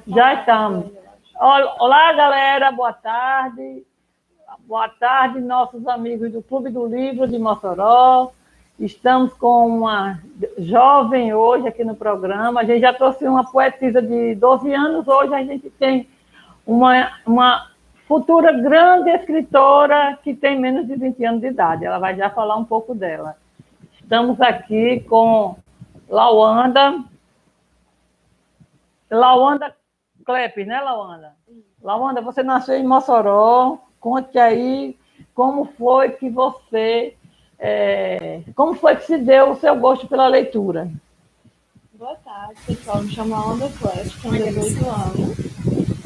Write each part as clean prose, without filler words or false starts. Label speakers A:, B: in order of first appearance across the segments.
A: Já estamos. Olá, galera, boa tarde. Boa tarde, nossos amigos do Clube do Livro de Mossoró. Estamos com uma jovem hoje aqui no programa. A gente já trouxe uma poetisa de 12 anos. Hoje a gente tem uma futura grande escritora que tem menos de 20 anos de idade. Ela vai já falar um pouco dela. Estamos aqui com Lawanda Klepp, né, Lawanda? Lawanda, você nasceu em Mossoró. Conte aí como foi que você... como foi que se deu o seu gosto pela leitura?
B: Boa tarde, pessoal. Me chamo Lawanda Klepp, tenho 18 anos.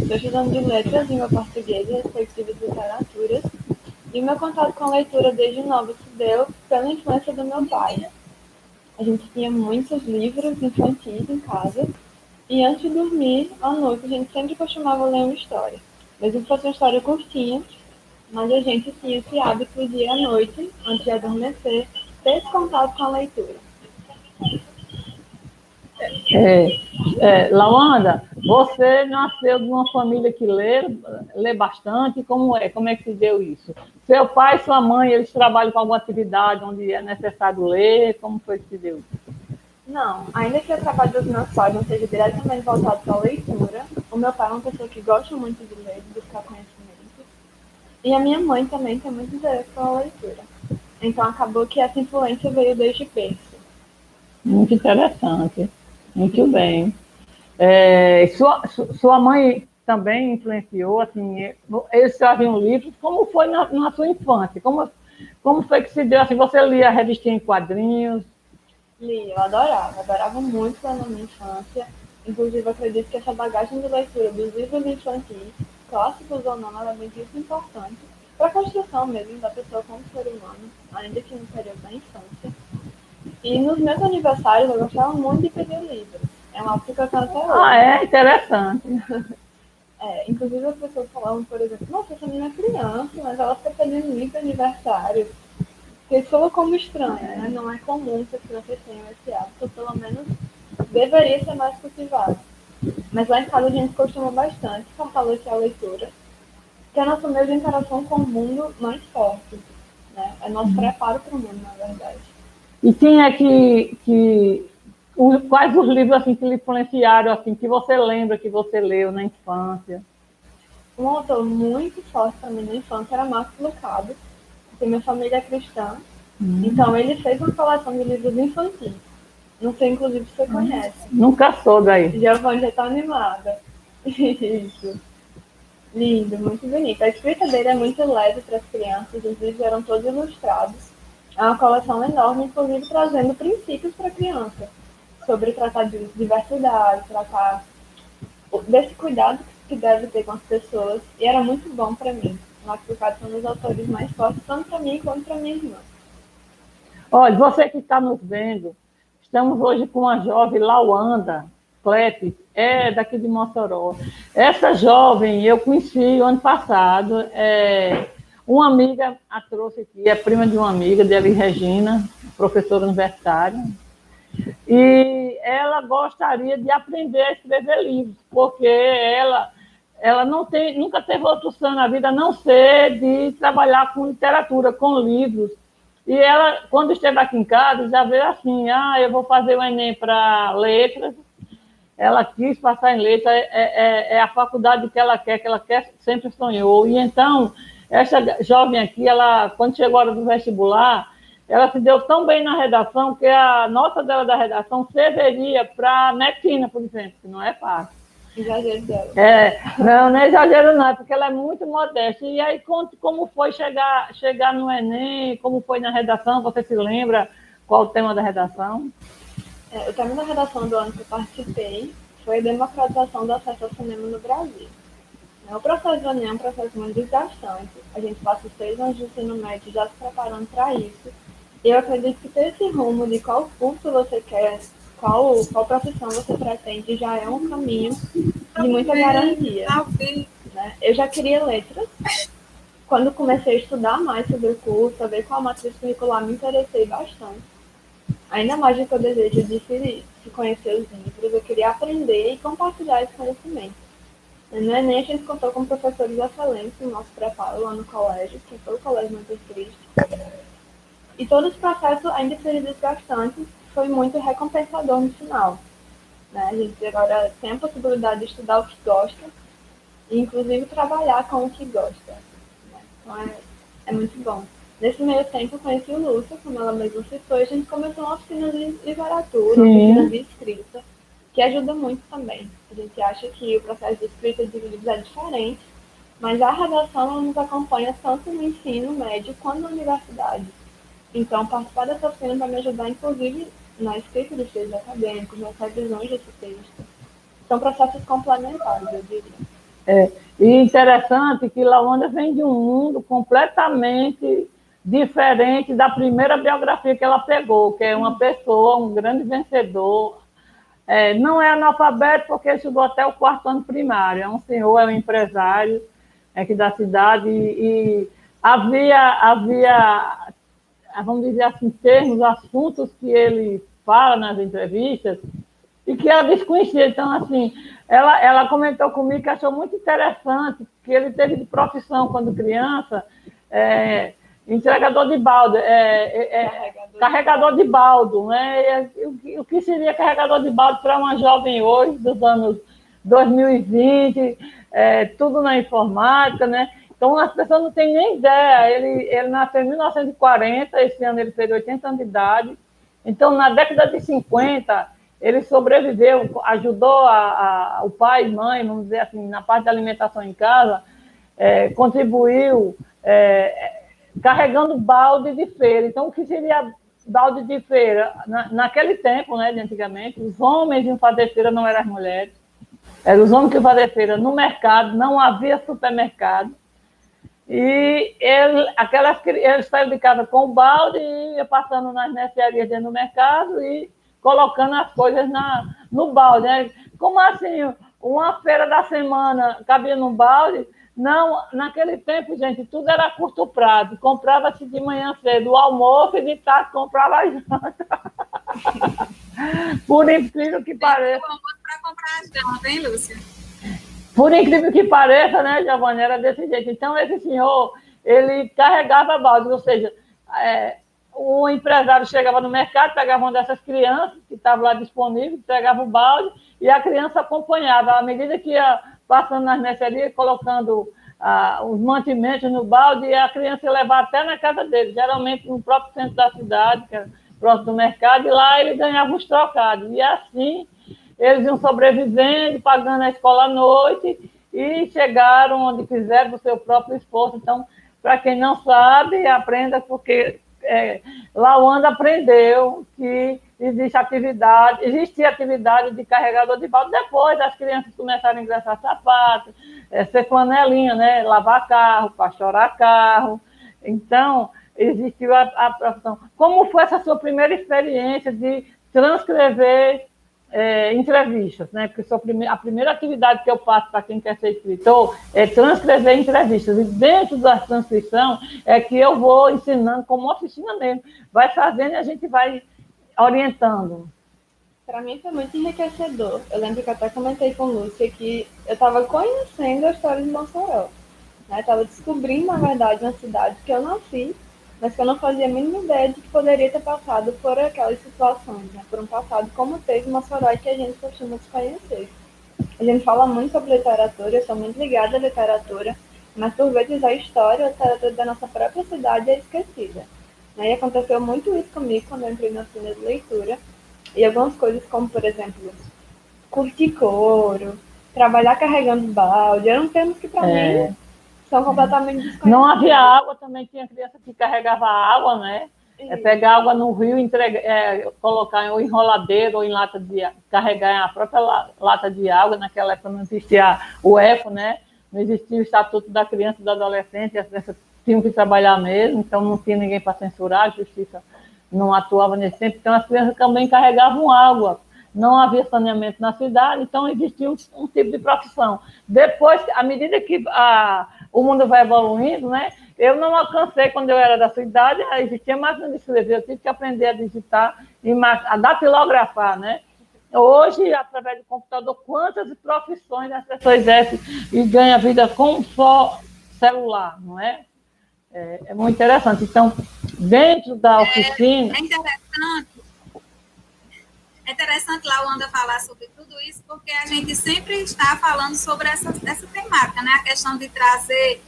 B: Estou estudando de letras, língua portuguesa, respectivas literaturas. E o meu contato com a leitura desde nova se deu pela influência do meu pai. A gente tinha muitos livros infantis em casa. E antes de dormir, à noite, a gente sempre costumava ler uma história. Mesmo que fosse uma história curtinha, mas a gente tinha esse hábito de, à noite, antes de adormecer, ter esse contato com a leitura.
A: Lawanda, você nasceu de uma família que lê bastante. Como é? Como é que se deu isso? Seu pai e sua mãe, eles trabalham com alguma atividade onde é necessário ler? Como foi que se deu isso?
B: Não, ainda que o trabalho dos meus pais não seja diretamente voltado para a leitura, o meu pai é uma pessoa que gosta muito de ler, de buscar conhecimento, e a minha mãe também tem muito interesse pela leitura. Então acabou que essa influência veio desde berço.
A: Muito interessante, muito bem. Sua mãe também influenciou, assim, eles faziam livros. Como foi na sua infância? Como foi que se deu, assim, você lia a revistinha em quadrinhos?
B: Li, eu adorava muito ler na minha infância. Inclusive, eu acredito que essa bagagem de leitura dos livros infantis, clássicos ou não, ela é muito importante para a construção mesmo da pessoa como ser humano, ainda que no período da infância. E nos meus aniversários, eu gostava muito de pedir livros. É uma época que eu tenho até hoje.
A: É interessante.
B: Inclusive, as pessoas falavam, por exemplo, nossa, essa menina é criança, mas ela fica pedindo livro de aniversário. Porque soa como estranho, né? Não é comum que as crianças tenham esse hábito, pelo menos deveria ser mais cultivado. Mas lá em casa a gente costuma bastante fortalecer a leitura, que é nosso meio de interação com o mundo mais forte, né? É nosso preparo para o mundo, na verdade.
A: E tinha quais os livros assim que lhe influenciaram, assim, que você lembra que você leu na infância?
B: Um autor muito forte para mim na infância era Marcos Lucado, porque minha família é cristã. Então ele fez uma coleção de livros infantis. Não sei, inclusive, se você conhece.
A: Nunca soube aí.
B: Giovanni já está animada. Isso. Lindo, muito bonito. A escrita dele é muito leve para as crianças, os livros eram todos ilustrados. É uma coleção enorme, inclusive trazendo princípios para a criança, sobre tratar de diversidade, tratar desse cuidado que deve ter com as pessoas, e era muito bom para mim. Marcos Lucado é um dos autores mais fortes, tanto para mim quanto para minha irmã.
A: Olha, você que está nos vendo, estamos hoje com a jovem Lawanda Klepp, daqui de Mossoró. Essa jovem eu conheci o ano passado, uma amiga a trouxe aqui, é prima de uma amiga, de Elis Regina, professora universitária, e ela gostaria de aprender a escrever livros, porque ela nunca teve outro sonho na vida a não ser de trabalhar com literatura, com livros. E ela, quando esteve aqui em casa, já veio assim, eu vou fazer o Enem para letras. Ela quis passar em letras, é a faculdade que ela quer, sempre sonhou. E então, essa jovem aqui, ela, quando chegou a hora do vestibular, ela se deu tão bem na redação que a nota dela da redação serviria para medicina, por exemplo, que não é fácil.
B: Exagero dela.
A: Não é exagero não, é porque ela é muito modesta. E aí, como foi chegar no Enem, como foi na redação, você se lembra qual o tema da redação?
B: O tema da redação do ano que eu participei foi a democratização do acesso ao cinema no Brasil. O processo do Enem é um processo muito desgastante. A gente passa 6 anos de ensino médio já se preparando para isso. E eu acredito que ter esse rumo de qual curso você quer, qual profissão você pretende, já é um caminho de muita garantia. Né? Eu já queria letras. Quando comecei a estudar mais sobre o curso, a ver qual matriz curricular, me interessei bastante. Ainda mais do que eu desejo de conhecer os livros, eu queria aprender e compartilhar esse conhecimento. No Enem, a gente contou com professores excelentes no nosso preparo lá no colégio, que foi o Colégio Monte Cristo. E todo esse processo, ainda que seja desgastante, foi muito recompensador no final. Né? A gente agora tem a possibilidade de estudar o que gosta e, inclusive, trabalhar com o que gosta. Né? Então, é muito bom. Nesse meio tempo, eu conheci o Lúcio, como ela mesma citou, e a gente começou uma oficina de literatura, uma oficina de escrita, que ajuda muito também. A gente acha que o processo de escrita de livros é diferente, mas a redação nos acompanha tanto no ensino médio quanto na universidade. Então, participar dessa oficina vai me ajudar, inclusive, na escrita dos textos acadêmicos, nas revisões desse texto. São processos complementares, eu diria.
A: E interessante que Lawanda vem de um mundo completamente diferente da primeira biografia que ela pegou, que é uma pessoa, um grande vencedor. Não é analfabeto porque estudou até o 4º ano primário. É um senhor, é um empresário aqui da cidade e havia, vamos dizer assim, termos, assuntos que ele fala nas entrevistas e que ela desconhecia. Então, assim, ela comentou comigo que achou muito interessante que ele teve de profissão, quando criança, entregador de balde, carregador de baldo. Né? O que seria carregador de balde para uma jovem hoje, dos anos 2020, tudo na informática, né? Então, as pessoas não têm nem ideia. Ele nasceu em 1940, esse ano ele fez 80 anos de idade. Então, na década de 50, ele sobreviveu, ajudou o pai e mãe, vamos dizer assim, na parte da alimentação em casa, contribuiu carregando balde de feira. Então, o que seria balde de feira? Naquele tempo, né, de antigamente, os homens iam fazer feira, não eram as mulheres. Eram os homens que faziam feira no mercado, não havia supermercado. E ele saiu de casa com o balde e ia passando nas mercearias dentro do mercado e colocando as coisas no balde. Né? Como assim? Uma feira da semana cabia no balde? Não, naquele tempo, gente, tudo era curto prazo. Comprava-se de manhã cedo o almoço e de tarde comprava a janta. Por incrível que pareça.
C: O almoço para comprar a janta, hein, Lúcia?
A: Por incrível que pareça, né, Giovanni, era desse jeito. Então, esse senhor, ele carregava balde, ou seja, o empresário chegava no mercado, pegava uma dessas crianças que estavam lá disponíveis, pegava o balde e a criança acompanhava. À medida que ia passando nas mercearias, colocando os mantimentos no balde, e a criança ia levar até na casa dele, geralmente no próprio centro da cidade, que era próximo do mercado, e lá ele ganhava os trocados. E assim eles iam sobrevivendo, pagando a escola à noite e chegaram onde quiseram do seu próprio esforço. Então, para quem não sabe, aprenda, porque Lawanda aprendeu que existia atividade de carregador de balde. Depois as crianças começaram a ingressar sapatos, ser flanelinha, né? Lavar carro, pastorar carro. Então, existiu a profissão. Como foi essa sua primeira experiência de transcrever entrevistas, né? Porque a primeira atividade que eu faço para quem quer ser escritor é transcrever entrevistas. E dentro da transcrição é que eu vou ensinando como oficina mesmo. Vai fazendo e a gente vai orientando.
B: Para mim foi muito enriquecedor. Eu lembro que eu até comentei com Lúcia que eu estava conhecendo a história de Mossoró. Né? Estava descobrindo, na verdade, uma cidade que eu nasci, mas que eu não fazia a mínima ideia de que poderia ter passado por aquelas situações, né? Por um passado como teve Mossoró, que a gente costuma desconhecer. A gente fala muito sobre literatura, eu sou muito ligada à literatura, mas por vezes a história, a literatura da nossa própria cidade é esquecida. Né? E aconteceu muito isso comigo quando eu entrei na oficina de leitura, e algumas coisas como, por exemplo, curtir couro, trabalhar carregando balde, eram termos que para mim são completamente desconhecidos.
A: Não havia água, também tinha criança que carregava água, né? Pegar água no rio, colocar em enroladeiro ou em lata carregar a própria lata de água. Naquela época não existia o ECO, né? Não existia o Estatuto da Criança e do Adolescente, as crianças tinham que trabalhar mesmo, então não tinha ninguém para censurar, a justiça não atuava nesse tempo, então as crianças também carregavam água. Não havia saneamento na cidade, então existia um tipo de profissão. Depois, à medida que o mundo vai evoluindo, né, eu não alcancei, quando eu era da sua idade, existia máquina de escrever, eu tive que aprender a digitar, a datilografar, né? Hoje, através do computador, quantas profissões as pessoas exercem e ganham vida com só celular, não é? É muito interessante. Então, dentro da oficina...
C: É interessante Lawanda falar sobre tudo isso, porque a gente sempre está falando sobre essa temática, né? A questão de trazer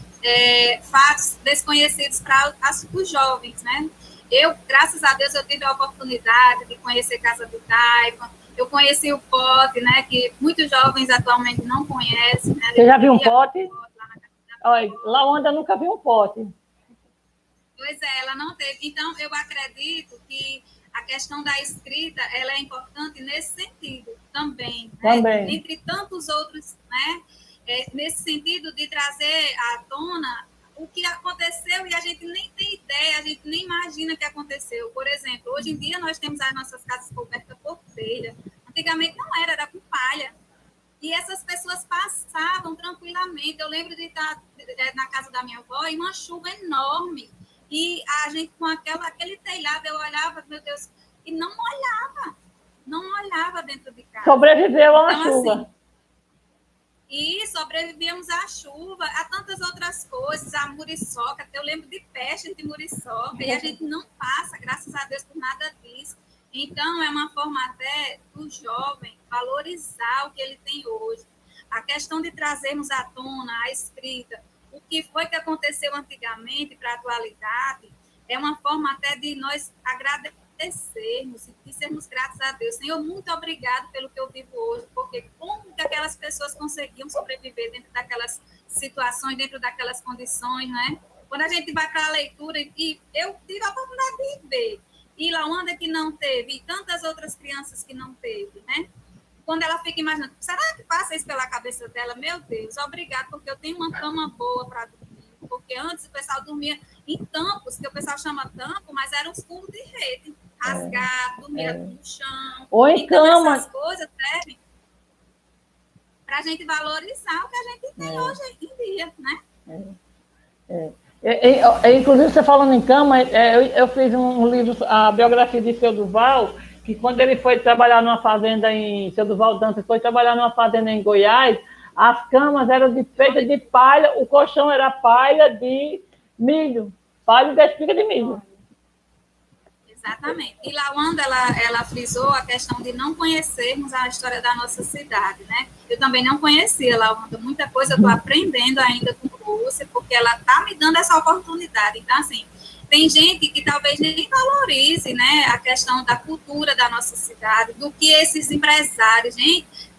C: fatos desconhecidos para os jovens, né? Eu, graças a Deus, eu tive a oportunidade de conhecer Casa do Taipa, eu conheci o pote, né? Que muitos jovens atualmente não conhecem. Né?
A: Você já viu um pote? Olha, Lawanda nunca viu um pote.
C: Pois é, ela não teve. Então, eu acredito que a questão da escrita, ela é importante nesse sentido também. Né? Entre tantos outros, né? Nesse sentido de trazer à tona o que aconteceu e a gente nem tem ideia, a gente nem imagina que aconteceu. Por exemplo, hoje em dia nós temos as nossas casas cobertas por telha. Antigamente não era com palha. E essas pessoas passavam tranquilamente. Eu lembro de estar na casa da minha avó e uma chuva enorme. E a gente, com aquele telhado, eu olhava, meu Deus, e não olhava dentro de casa.
A: Sobreviveu a uma chuva. Assim,
C: e sobrevivíamos à chuva, a tantas outras coisas, a muriçoca, eu lembro de peste de muriçoca, e a gente não passa, graças a Deus, por nada disso. Então, é uma forma até do jovem valorizar o que ele tem hoje. A questão de trazermos à tona a escrita, o que foi que aconteceu antigamente para a atualidade, é uma forma até de nós agradecermos e sermos gratos a Deus. Senhor, muito obrigado pelo que eu vivo hoje, porque como que aquelas pessoas conseguiam sobreviver dentro daquelas situações, dentro daquelas condições, né? Quando a gente vai para a leitura, e eu tive a oportunidade de ver, e Lawanda que não teve, e tantas outras crianças que não teve, né? Quando ela fica imaginando, será que passa isso pela cabeça dela? Meu Deus, obrigado, porque eu tenho uma cama boa para dormir. Porque antes o pessoal dormia em tampos, que o pessoal chama tampo, mas eram os furos de rede. Rasgado, dormia no chão.
A: Ou em
C: então,
A: cama.
C: Essas coisas servem para a gente valorizar o que a gente tem hoje em dia, né?
A: Inclusive, você falando em cama, eu fiz um livro, a biografia de Seu Duval, que quando ele foi trabalhar numa fazenda em Seu Duval Dantas, foi trabalhar numa fazenda em Goiás, as camas eram feitas de palha, o colchão era palha de milho, palha da espiga de milho.
C: Exatamente. E Lawanda, ela frisou a questão de não conhecermos a história da nossa cidade, né? Eu também não conhecia, Lawanda, muita coisa eu estou aprendendo ainda com Lúcia, porque ela está me dando essa oportunidade. Então, assim, tem gente que talvez nem valorize, né, a questão da cultura da nossa cidade, do que esses empresários,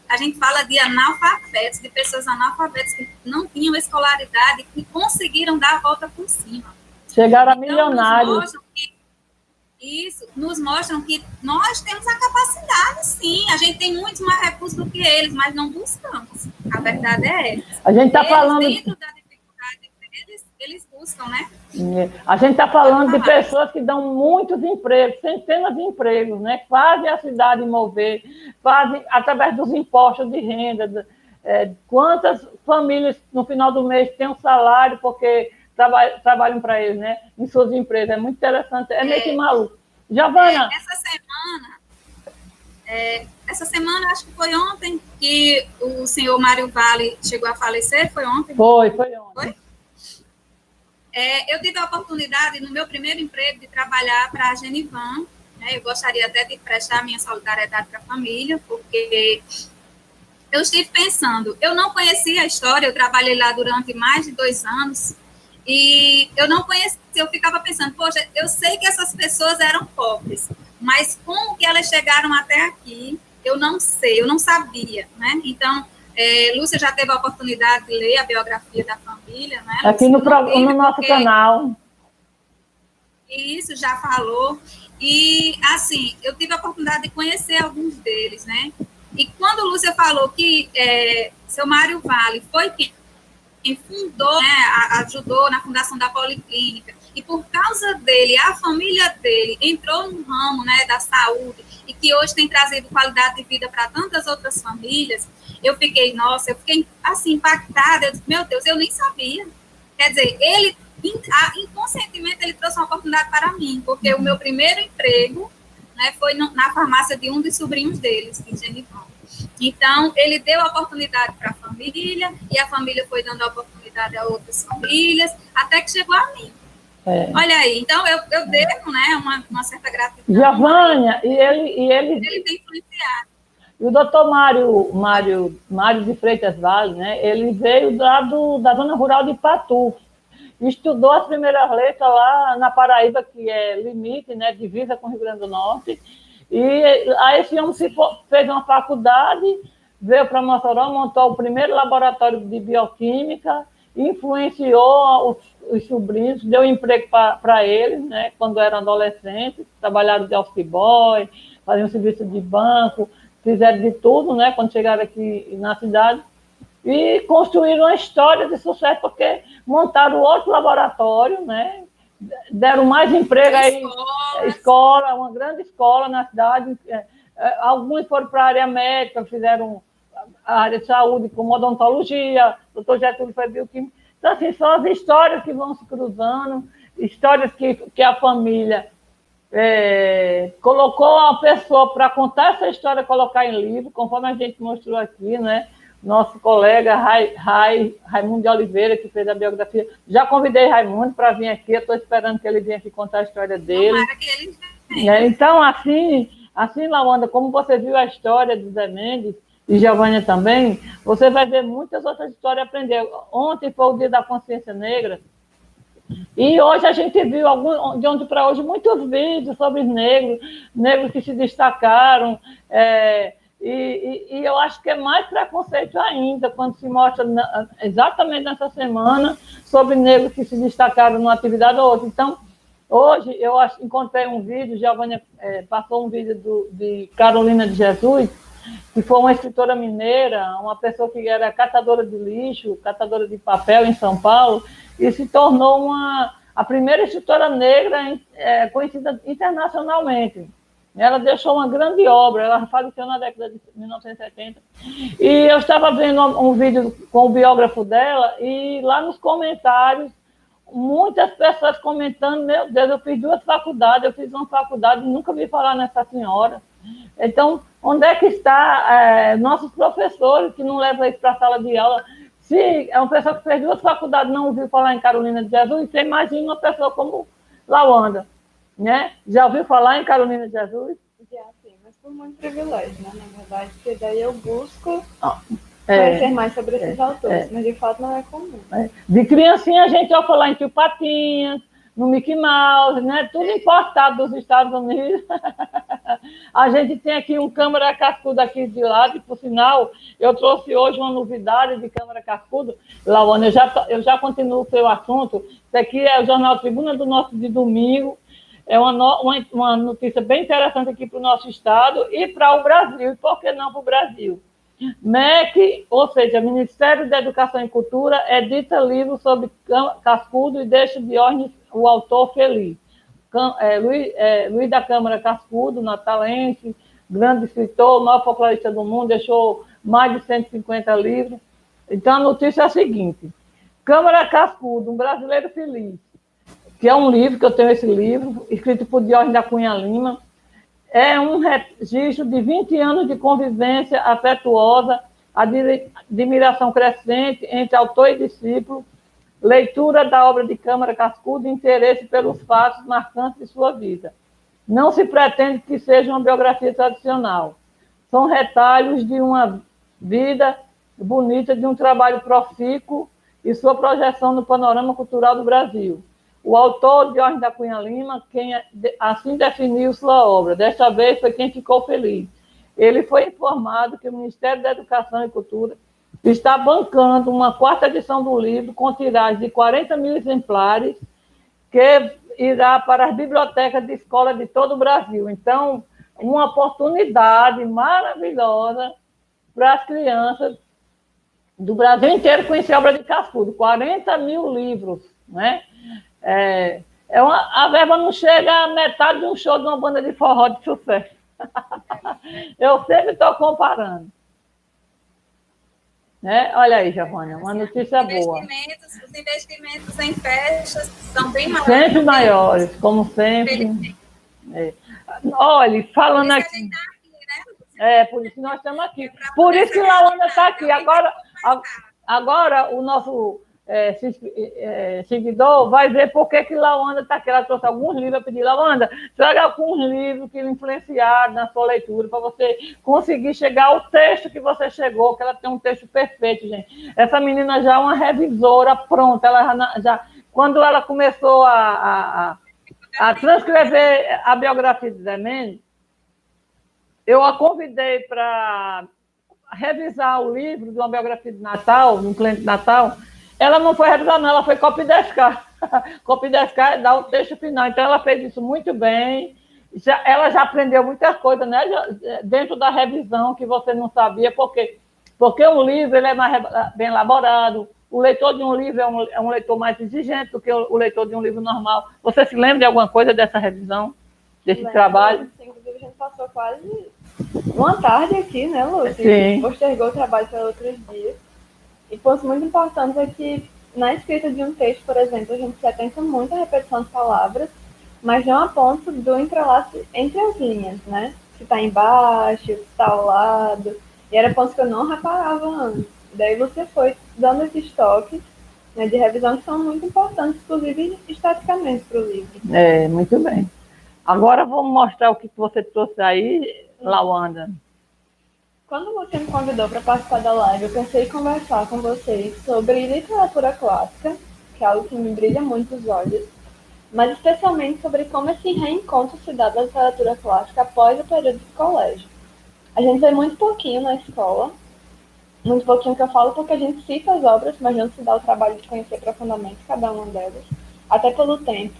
C: a gente fala de analfabetos, de pessoas analfabetas que não tinham escolaridade, que conseguiram dar a volta por cima.
A: Chegaram a milionários.
C: Nos mostram que nós temos a capacidade, sim. A gente tem muitos mais recursos do que eles, mas não buscamos. A verdade é essa.
A: A gente está falando...
C: Dentro da dificuldade deles, eles buscam, né?
A: A gente está falando de pessoas que dão muitos empregos, centenas de empregos, né? Fazem a cidade mover, fazem através dos impostos de renda. Quantas famílias no final do mês têm um salário porque trabalham para eles, né? Em suas empresas. É muito interessante, é meio que maluco. Giovana.
C: Essa semana, acho que foi ontem, que o senhor Mário Vale chegou a falecer, foi ontem?
A: Foi ontem.
C: Foi? Eu tive a oportunidade, no meu primeiro emprego, de trabalhar para a Genivan, né? Eu gostaria até de prestar minha solidariedade para a família, porque eu estive pensando, eu não conhecia a história, eu trabalhei lá durante mais de 2 anos, e eu não conhecia, eu ficava pensando, poxa, eu sei que essas pessoas eram pobres, mas como que elas chegaram até aqui, eu não sei, eu não sabia, né? Então, Lúcia já teve a oportunidade de ler a biografia da família, né?
A: Aqui no nosso canal.
C: Isso, já falou. E, assim, eu tive a oportunidade de conhecer alguns deles, né? E quando Lúcia falou que seu Mário Vale foi quem fundou, né, ajudou na fundação da Policlínica, e por causa dele, a família dele entrou no ramo, né, da saúde, e que hoje tem trazido qualidade de vida para tantas outras famílias, eu fiquei assim, impactada, eu disse, meu Deus, eu nem sabia. Quer dizer, ele, inconscientemente, ele trouxe uma oportunidade para mim, porque o meu primeiro emprego, né, foi na farmácia de um dos sobrinhos deles, em Genivão. Então, ele deu a oportunidade para a família, e a família foi dando a oportunidade a outras famílias, até que chegou a mim. Olha aí, então eu devo, né, uma certa gratidão.
A: Giovânia, e ele
C: tem influenciado.
A: E o doutor Mário de Freitas Vale, né, ele veio da zona rural de Patu, estudou as primeiras letras lá na Paraíba, que é limite, né, divisa com o Rio Grande do Norte, e aí esse homem fez uma faculdade, veio para Mossoró, montou o primeiro laboratório de bioquímica, influenciou os sobrinhos, deu emprego para eles, né, quando eram adolescentes, trabalharam de office boy, faziam serviço de banco, fizeram de tudo, né, quando chegaram aqui na cidade, e construíram uma história de sucesso, porque montaram outro laboratório, né, deram mais emprego aí, escola, uma grande escola na cidade, alguns foram para a área médica, fizeram a área de saúde como odontologia, doutor Getúlio foi bioquímico. Então, assim, são as histórias que vão se cruzando, histórias que a família colocou a pessoa para contar essa história, colocar em livro, conforme a gente mostrou aqui, né? Nosso colega Raimundo de Oliveira, que fez a biografia. Já convidei Raimundo para vir aqui, eu estou esperando que ele venha aqui contar a história dele.
C: Tomara que ele venha.
A: Então, assim, Lawanda, como você viu a história de Zé Mendes, e Giovânia também, você vai ver muitas outras histórias aprender. Ontem foi o Dia da Consciência Negra, e hoje a gente viu, de ontem para hoje, muitos vídeos sobre negros que se destacaram, e eu acho que é mais preconceito ainda, quando se mostra exatamente nessa semana sobre negros que se destacaram numa atividade ou outra. Então, hoje eu encontrei um vídeo, Giovânia passou um vídeo de Carolina de Jesus, que foi uma escritora mineira, uma pessoa que era catadora de lixo, catadora de papel em São Paulo, e se tornou a primeira escritora negra conhecida internacionalmente. Ela deixou uma grande obra, ela faleceu na década de 1970. E eu estava vendo um vídeo com o biógrafo dela, e lá nos comentários, muitas pessoas comentando, meu Deus, eu fiz 2 faculdades, eu fiz uma faculdade e nunca vi falar nessa senhora. Então, onde é que está nossos professores que não levam isso para a sala de aula? Se é uma pessoa que fez 2 faculdades não ouviu falar em Carolina de Jesus, você imagina uma pessoa como Lawanda, né? Já ouviu falar em Carolina de Jesus?
B: Já, sim, mas por muito privilégio, né? Na verdade, porque daí eu busco conhecer mais sobre esses autores, mas de fato não é comum.
A: De criancinha a gente ouve falar em Tio Patinhas, no Mickey Mouse, né? Tudo importado dos Estados Unidos. A gente tem aqui um câmara cascudo aqui de lado, e por sinal, eu trouxe hoje uma novidade de câmara cascudo. Lawanda, eu já continuo o seu assunto. Isso aqui é o Jornal Tribuna do Norte de domingo. É uma notícia bem interessante aqui para o nosso estado e para o Brasil. E por que não para o Brasil? MEC, ou seja, Ministério da Educação e Cultura, edita livro sobre Cascudo e deixa Diógenes, o autor, feliz. Luiz da Câmara Cascudo, natalense, grande escritor, o maior folclorista do mundo, deixou mais de 150 livros. Então, a notícia é a seguinte: Câmara Cascudo, um brasileiro feliz, que é um livro, que eu tenho esse livro, escrito por Diógenes da Cunha Lima, é um registro de 20 anos de convivência afetuosa, admiração crescente entre autor e discípulo, leitura da obra de Câmara Cascudo e interesse pelos fatos marcantes de sua vida. Não se pretende que seja uma biografia tradicional. São retalhos de uma vida bonita, de um trabalho profícuo e sua projeção no panorama cultural do Brasil. O autor, Diógenes da Cunha Lima, quem assim definiu sua obra. Desta vez foi quem ficou feliz. Ele foi informado que o Ministério da Educação e Cultura está bancando uma 4ª edição do livro, com tiragem de 40 mil exemplares, que irá para as bibliotecas de escola de todo o Brasil. Então, uma oportunidade maravilhosa para as crianças do Brasil inteiro conhecer a obra de Cascudo. 40 mil livros, né? A verba não chega a metade de um show de uma banda de forró de sucesso. Eu sempre estou comparando. Né? Olha aí, Giovânia, uma notícia boa.
C: Os investimentos em festas são bem maiores.
A: Sempre maiores, como sempre. Olha, falando
C: Por isso que a
A: aqui.
C: gente está aqui, né, Lúcia?
A: Por isso que nós estamos aqui.
C: Pra
A: Por
C: poder
A: isso que
C: saber
A: Lawanda
C: a
A: está aqui.
C: verdade,
A: Agora o nosso seguidor vai ver por que Lawanda está aqui. Ela trouxe alguns livros, eu pedi, Lawanda, traga alguns livros que lhe influenciaram na sua leitura, para você conseguir chegar ao texto que você chegou, que ela tem um texto perfeito, gente. Essa menina já é uma revisora pronta. Ela já quando ela começou a transcrever a biografia de Zé Mendes, eu a convidei para revisar o livro de uma biografia de Natal, de um cliente de Natal. Ela não foi revisar, não, ela foi copidescar. Copidescar e dar o texto final. Então, ela fez isso muito bem. Ela já aprendeu muitas coisas, né? Dentro da revisão que você não sabia, porque um livro ele é mais bem elaborado. O leitor de um livro é um leitor mais exigente do que o leitor de um livro normal. Você se lembra de alguma coisa dessa revisão, desse trabalho?
B: Inclusive, a gente passou quase uma tarde aqui, né, Lúcia?
A: Sim.
B: Postergou o trabalho para outros dias. E pontos muito importantes é que, na escrita de um texto, por exemplo, a gente se atenta muito à repetição de palavras, mas não a ponto do entrelace entre as linhas, né? Se está embaixo, se está ao lado. E era pontos que eu não reparava antes. Daí você foi dando esses toques, né, de revisão que são muito importantes, inclusive esteticamente, para o livro.
A: Muito bem. Agora vamos mostrar o que você trouxe aí, Lawanda.
B: Quando você me convidou para participar da live, eu pensei em conversar com vocês sobre literatura clássica, que é algo que me brilha muito os olhos, mas especialmente sobre como esse reencontro se dá da literatura clássica após o período de colégio. A gente vê muito pouquinho na escola, muito pouquinho que eu falo porque a gente cita as obras, mas não se dá o trabalho de conhecer profundamente cada uma delas, até pelo tempo.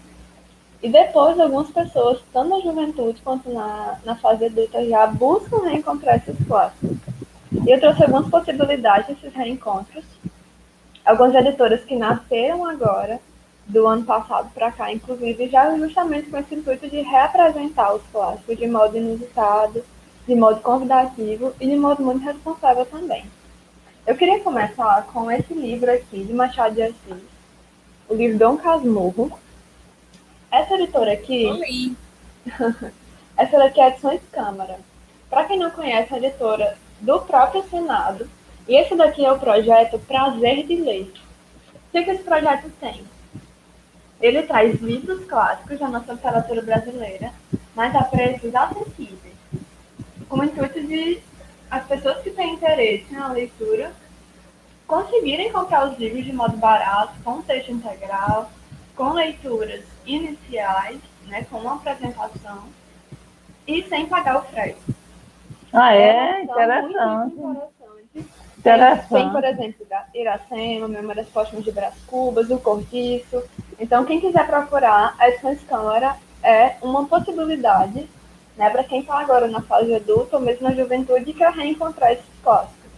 B: E depois, algumas pessoas, tanto na juventude quanto na fase adulta, já buscam reencontrar esses clássicos. E eu trouxe algumas possibilidades desses reencontros. Algumas editoras que nasceram agora, do ano passado para cá, inclusive, já justamente com esse intuito de reapresentar os clássicos de modo inusitado, de modo convidativo e de modo muito responsável também. Eu queria começar com esse livro aqui, de Machado de Assis, o livro Dom Casmurro. Essa editora aqui, essa daqui é a Edições Câmara. Para quem não conhece, a editora do próprio Senado. E esse daqui é o projeto Prazer de Ler. O que esse projeto tem? Ele traz livros clássicos da nossa literatura brasileira, mas a preços acessíveis, com o intuito de as pessoas que têm interesse na leitura conseguirem comprar os livros de modo barato, com texto integral, com leituras iniciais, né, com uma apresentação, e sem pagar o frete.
A: Interessante.
B: Tem, por exemplo, Iracema, Memórias Póstumas de Brás Cubas, O Cortiço. Então, quem quiser procurar, a Edições Câmara é uma possibilidade, né, para quem está agora na fase adulta ou mesmo na juventude e quer reencontrar esses clássicos.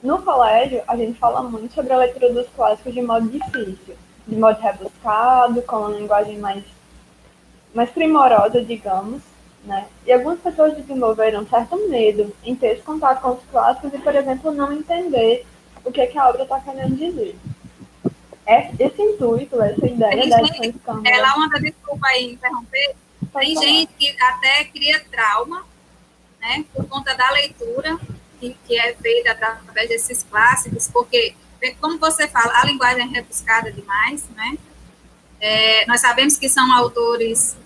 B: No colégio, a gente fala muito sobre a leitura dos clássicos de modo difícil, de modo rebuscado, com uma linguagem mais primorosa, digamos, né? E algumas pessoas desenvolveram certo medo em ter esse contato com os clássicos e, por exemplo, não entender o que a obra está querendo dizer. Esse intuito, essa ideia da Edições Câmara...
C: Lawanda, desculpa aí interromper. Tem gente que até cria trauma, né, por conta da leitura que é feita através desses clássicos, porque, como você fala, a linguagem é rebuscada demais, né? Nós sabemos que são autores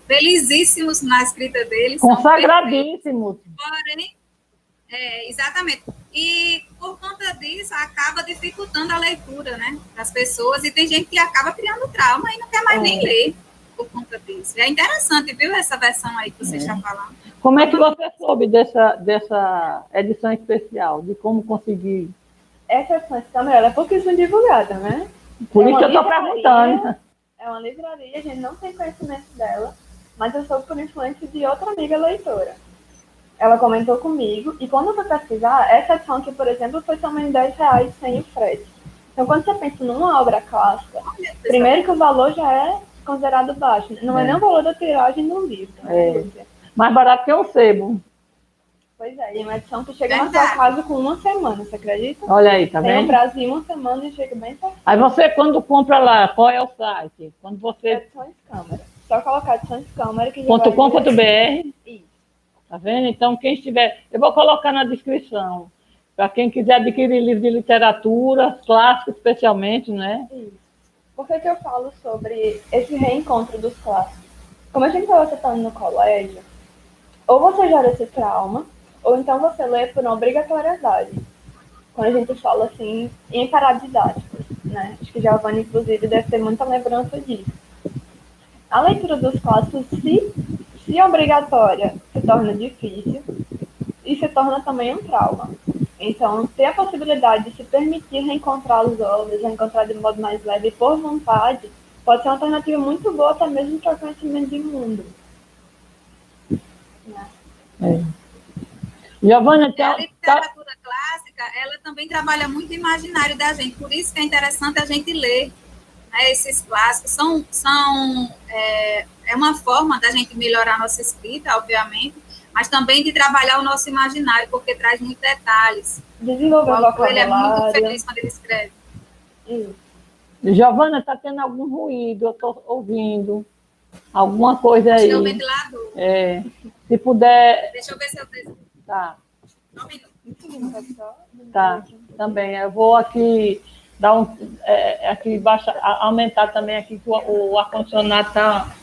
C: felizíssimos na escrita deles.
A: Consagradíssimos.
C: Porém, exatamente. E, por conta disso, acaba dificultando a leitura, né, das pessoas. E tem gente que acaba criando trauma e não quer mais nem ler por conta disso. É interessante, viu, essa versão aí que você está falando.
A: Como é que você soube dessa edição especial? De como conseguir?
B: Essa edição Câmara é pouquíssimo divulgada, né?
A: Por isso que eu estou perguntando.
B: É uma livraria, a gente não tem conhecimento dela, mas eu soube por influência de outra amiga leitora. Ela comentou comigo, e quando eu fui pesquisar, essa edição aqui, por exemplo, foi somente R$10 sem o frete. Então, quando você pensa numa obra clássica, primeiro que o valor já é considerado baixo. Não é nem o valor da tiragem do livro.
A: Mais barato que um sebo.
B: Pois é, e uma edição que chega na sua casa com uma semana, você acredita?
A: Olha aí, tá vendo?
B: Tem um prazo de uma semana e chega bem perto.
A: Aí você, quando compra lá, qual é o site? Quando você...
B: Edições Câmara. Só colocar de Santos Câmara que já
A: Ponto
B: vai
A: .com.br.
B: Isso.
A: Tá vendo? Então, quem estiver... Eu vou colocar na descrição. Para quem quiser adquirir livro de literatura, clássico especialmente, né?
B: Isso. Por que eu falo sobre esse reencontro dos clássicos? Como a gente estava citando no colégio, ou você gera esse trauma, ou então você lê por uma obrigatoriedade. Quando a gente fala assim, em paradidáticos, né? Acho que Giovanni, inclusive, deve ter muita lembrança disso. A leitura dos clássicos, se obrigatória, se torna difícil e se torna também um trauma. Então, ter a possibilidade de se permitir reencontrar os obras, reencontrar de modo mais leve e por vontade, pode ser uma alternativa muito boa até mesmo para o conhecimento de mundo.
A: É. Giovana,
C: a literatura clássica, ela também trabalha muito o imaginário da gente, por isso que é interessante a gente ler, né, esses clássicos. É uma forma da gente melhorar a nossa escrita, obviamente, mas também de trabalhar o nosso imaginário, porque traz muitos detalhes.
B: Desenvolver o vocabulário.
C: Ele é muito feliz quando ele escreve.
A: Giovana, está tendo algum ruído, eu estou ouvindo alguma coisa aí.
C: Acho que é o ventilador.
A: É. Se puder...
C: Deixa eu ver se eu tenho.
A: Tá.
C: Só um minuto.
A: Tá, também. Eu vou aqui dar aqui baixa, aumentar também aqui que o ar-condicionado está...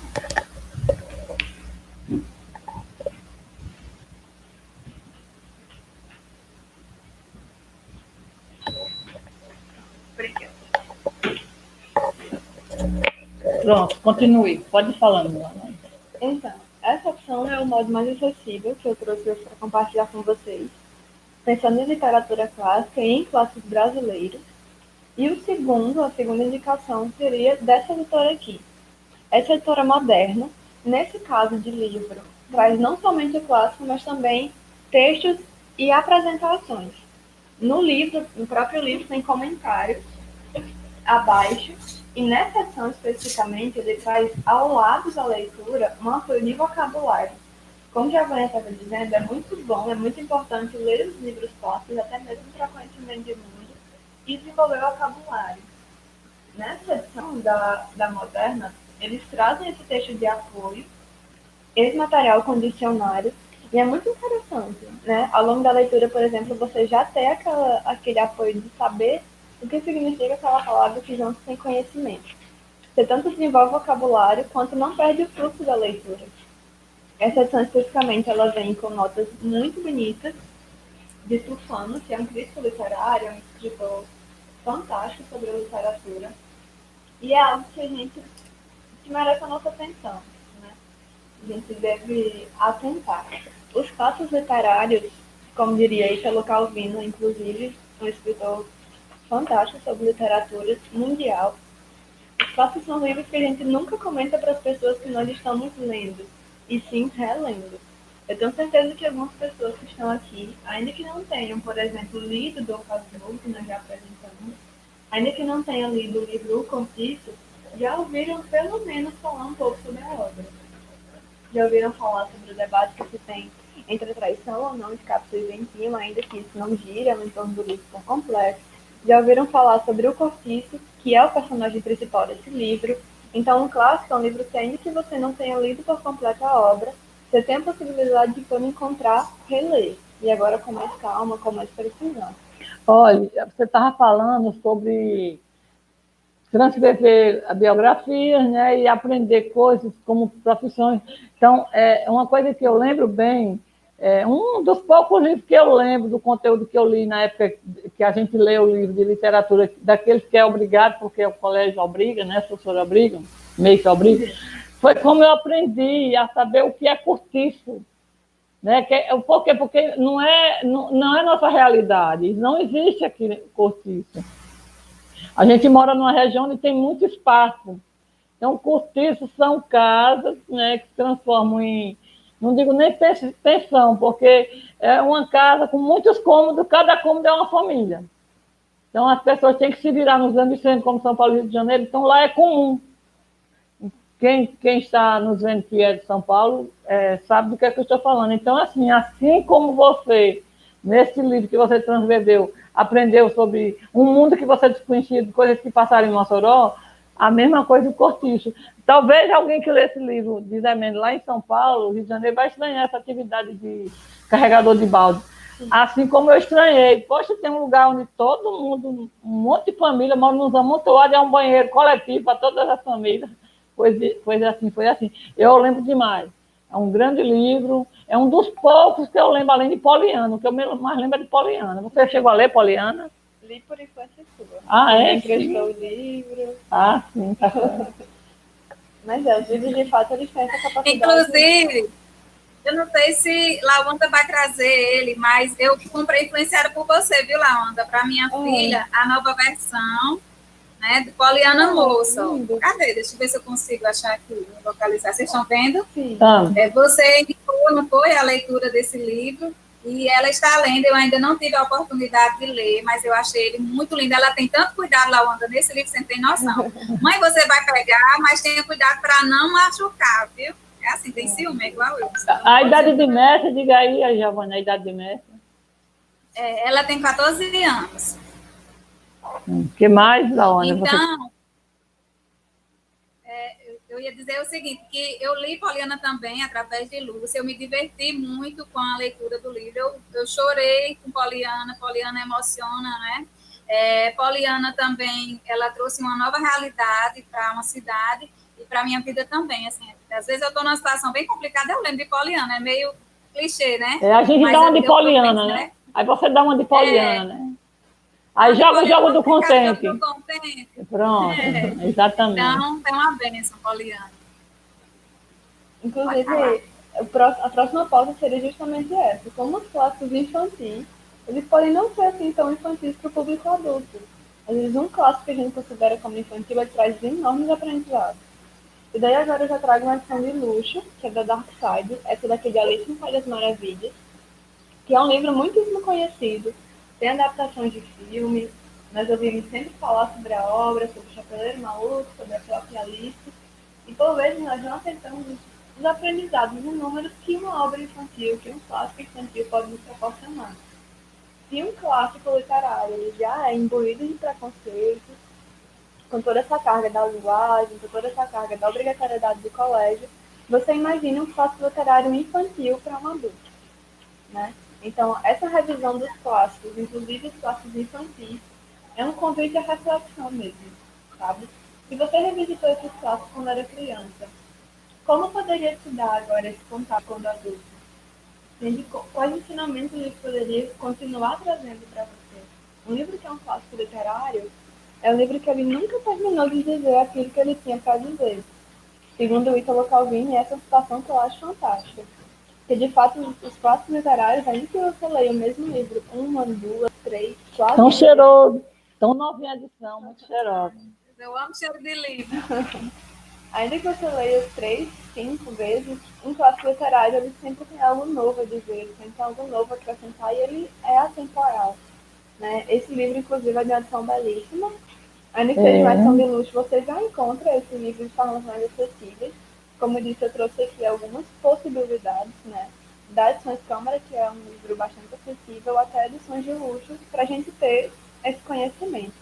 A: Pronto, continue. Pode ir falando.
B: Então, essa opção é o modo mais acessível que eu trouxe para compartilhar com vocês, pensando em literatura clássica e em clássicos brasileiros. E a segunda indicação seria dessa editora aqui. Essa editora moderna, nesse caso de livro, traz não somente o clássico, mas também textos e apresentações. No próprio livro, tem comentários abaixo, e nessa seção especificamente, ele traz ao lado da leitura um apoio de vocabulário. Como já Giovanna estava dizendo, é muito bom, é muito importante ler os livros clássicos, até mesmo para conhecimento de mundo, e desenvolver o vocabulário. Nessa edição da Moderna, eles trazem esse texto de apoio, esse material com dicionário, e é muito interessante, né? Ao longo da leitura, por exemplo, você já tem aquele apoio de saber o que significa aquela palavra que não tem conhecimento. Você tanto desenvolve o vocabulário, quanto não perde o fluxo da leitura. Essa edição, especificamente, ela vem com notas muito bonitas de Tufano, que é um crítico literário, um escritor fantástico sobre a literatura. E é algo que merece a nossa atenção, né? A gente deve atentar. Os clássicos literários, como diria Italo Calvino, inclusive, um escritor fantástico sobre literatura mundial. Os clássicos são livros que a gente nunca comenta para as pessoas que nós estamos lendo, e sim relendo. Eu tenho certeza que algumas pessoas que estão aqui, ainda que não tenham, por exemplo, lido Dom Casmurro, que nós já apresentamos, ainda que não tenham lido o livro O Cortiço, já ouviram pelo menos falar um pouco sobre a obra. Já ouviram falar sobre o debate que se tem entre a traição ou não de Cápsula e Ventinho, ainda que isso não gira no entorno do livro por completo. Já ouviram falar sobre o Cortiço, que é o personagem principal desse livro. Então, um clássico é um livro que, ainda que você não tenha lido por completo a obra, você tem a possibilidade de, quando encontrar, reler. E agora com mais calma, com mais precisão.
A: Olha, você estava falando sobre transcrever a biografia, né, e aprender coisas como profissões. Então, uma coisa que eu lembro bem, um dos poucos livros que eu lembro do conteúdo que eu li na época que a gente lê o livro de literatura, daqueles que é obrigado, porque o colégio obriga, né, a professora obriga, meio que obriga, foi como eu aprendi a saber o que é cortiço. Né? Por quê? Porque não é nossa realidade, não existe aqui cortiço. A gente mora numa região onde tem muito espaço. Então, cortiços são casas, né, que se transformam em, não digo nem pensão, porque é uma casa com muitos cômodos, cada cômodo é uma família. Então, as pessoas têm que se virar nos grandes centros, como São Paulo e Rio de Janeiro, então lá é comum. Quem está nos vendo que é de São Paulo sabe do que é que eu estou falando. Então, assim como você, nesse livro que você transcreveu, aprendeu sobre um mundo que você desconhecia, de coisas que passaram em Mossoró, a mesma coisa o Cortiço. Talvez alguém que lê esse livro de Zé Mendes lá em São Paulo, Rio de Janeiro, vai estranhar essa atividade de carregador de balde. Assim como eu estranhei. Poxa, tem um lugar onde todo mundo, um monte de família mora nos amontoados, é um banheiro coletivo para todas as famílias. Foi assim. Eu lembro demais. É um grande livro, é um dos poucos que eu lembro, além de Poliana, o que eu mais lembro é de Poliana. Você chegou a ler Poliana?
B: Li por infância sua.
A: Ah, é?
B: Emprestou o livro.
A: Ah, sim, tá certo.
B: Mas os livros, de fato, eles têm essa capacidade.
C: Inclusive, eu não sei se Lawanda vai trazer ele, mas eu comprei influenciada por você, viu, Lawanda? Para minha filha, a nova versão, né, de Poliana Moça. Cadê? Deixa eu ver se eu consigo achar aqui, localizar. Vocês estão vendo?
B: Sim.
C: Você indicou, não foi, a leitura desse livro? E ela está lendo, eu ainda não tive a oportunidade de ler, mas eu achei ele muito lindo. Ela tem tanto cuidado, Lawanda, nesse livro, você não tem noção. Mãe, você vai pegar, mas tenha cuidado para não machucar, viu? É assim, tem ciúme, é igual eu.
A: A idade de mestre, diga aí, Giovana, a idade de mestre.
C: Ela tem 14 anos.
A: O que mais, Laona?
C: Então, eu ia dizer o seguinte, que eu li Poliana também, através de Lúcia, eu me diverti muito com a leitura do livro, eu chorei com Poliana emociona, né? Poliana também, ela trouxe uma nova realidade para uma cidade e para a minha vida também, assim, às vezes eu estou numa situação bem complicada, eu lembro de Poliana, é meio clichê, né?
A: A gente dá uma de Poliana, né? Aí você dá uma de Poliana, né? Aí joga o jogo do contente. Pronto, exatamente.
C: Então, é uma bênção, Poliana.
B: Inclusive, a próxima pauta seria justamente essa. Como os clássicos infantis, eles podem não ser assim tão infantis para o público adulto. Às vezes, um clássico que a gente considera como infantil, ele traz enormes aprendizados. E daí agora eu já trago uma edição de luxo, que é da Dark Side, essa daqui de Alice no País das Maravilhas, que é um livro muitíssimo conhecido, tem adaptações de filme, nós ouvimos sempre falar sobre a obra, sobre o Chapeleiro Maluco, sobre a própria Alice, e por vezes nós não atentamos os aprendizados inúmeros que uma obra infantil, que um clássico infantil pode nos proporcionar. Se um clássico literário já é imbuído de preconceitos, com toda essa carga da linguagem, com toda essa carga da obrigatoriedade do colégio, você imagina um clássico literário infantil para um adulto, né? Então, essa revisão dos clássicos, inclusive os clássicos infantis, é um convite à reflexão mesmo, sabe? Se você revisitou esses clássicos quando era criança, como poderia se dar agora esse contato quando adulto? Quais ensinamentos ele poderia continuar trazendo para você? Um livro que é um clássico literário é um livro que ele nunca terminou de dizer aquilo que ele tinha para dizer. Segundo o Ítalo Calvino, essa situação que eu acho fantástica. Porque, de fato, os clássicos literários, ainda que você leia o mesmo livro, 1, 2, 3, 4...
A: Tão cheiroso, tão novinha a edição, muito cheirosa.
C: Eu amo cheiro de livro.
B: Ainda que você leia 3, 5 vezes, um clássico literário, ele sempre tem algo novo a dizer, ele sempre tem algo novo a acrescentar e ele é atemporal. Né? Esse livro, inclusive, é de uma edição belíssima. Ainda que seja uma edição de luxo, você já encontra esse livro de formas mais acessíveis. Como eu disse, eu trouxe aqui algumas possibilidades, né? Da Edições Câmara, que é um livro bastante acessível, até edições de luxo, para a gente ter esse conhecimento.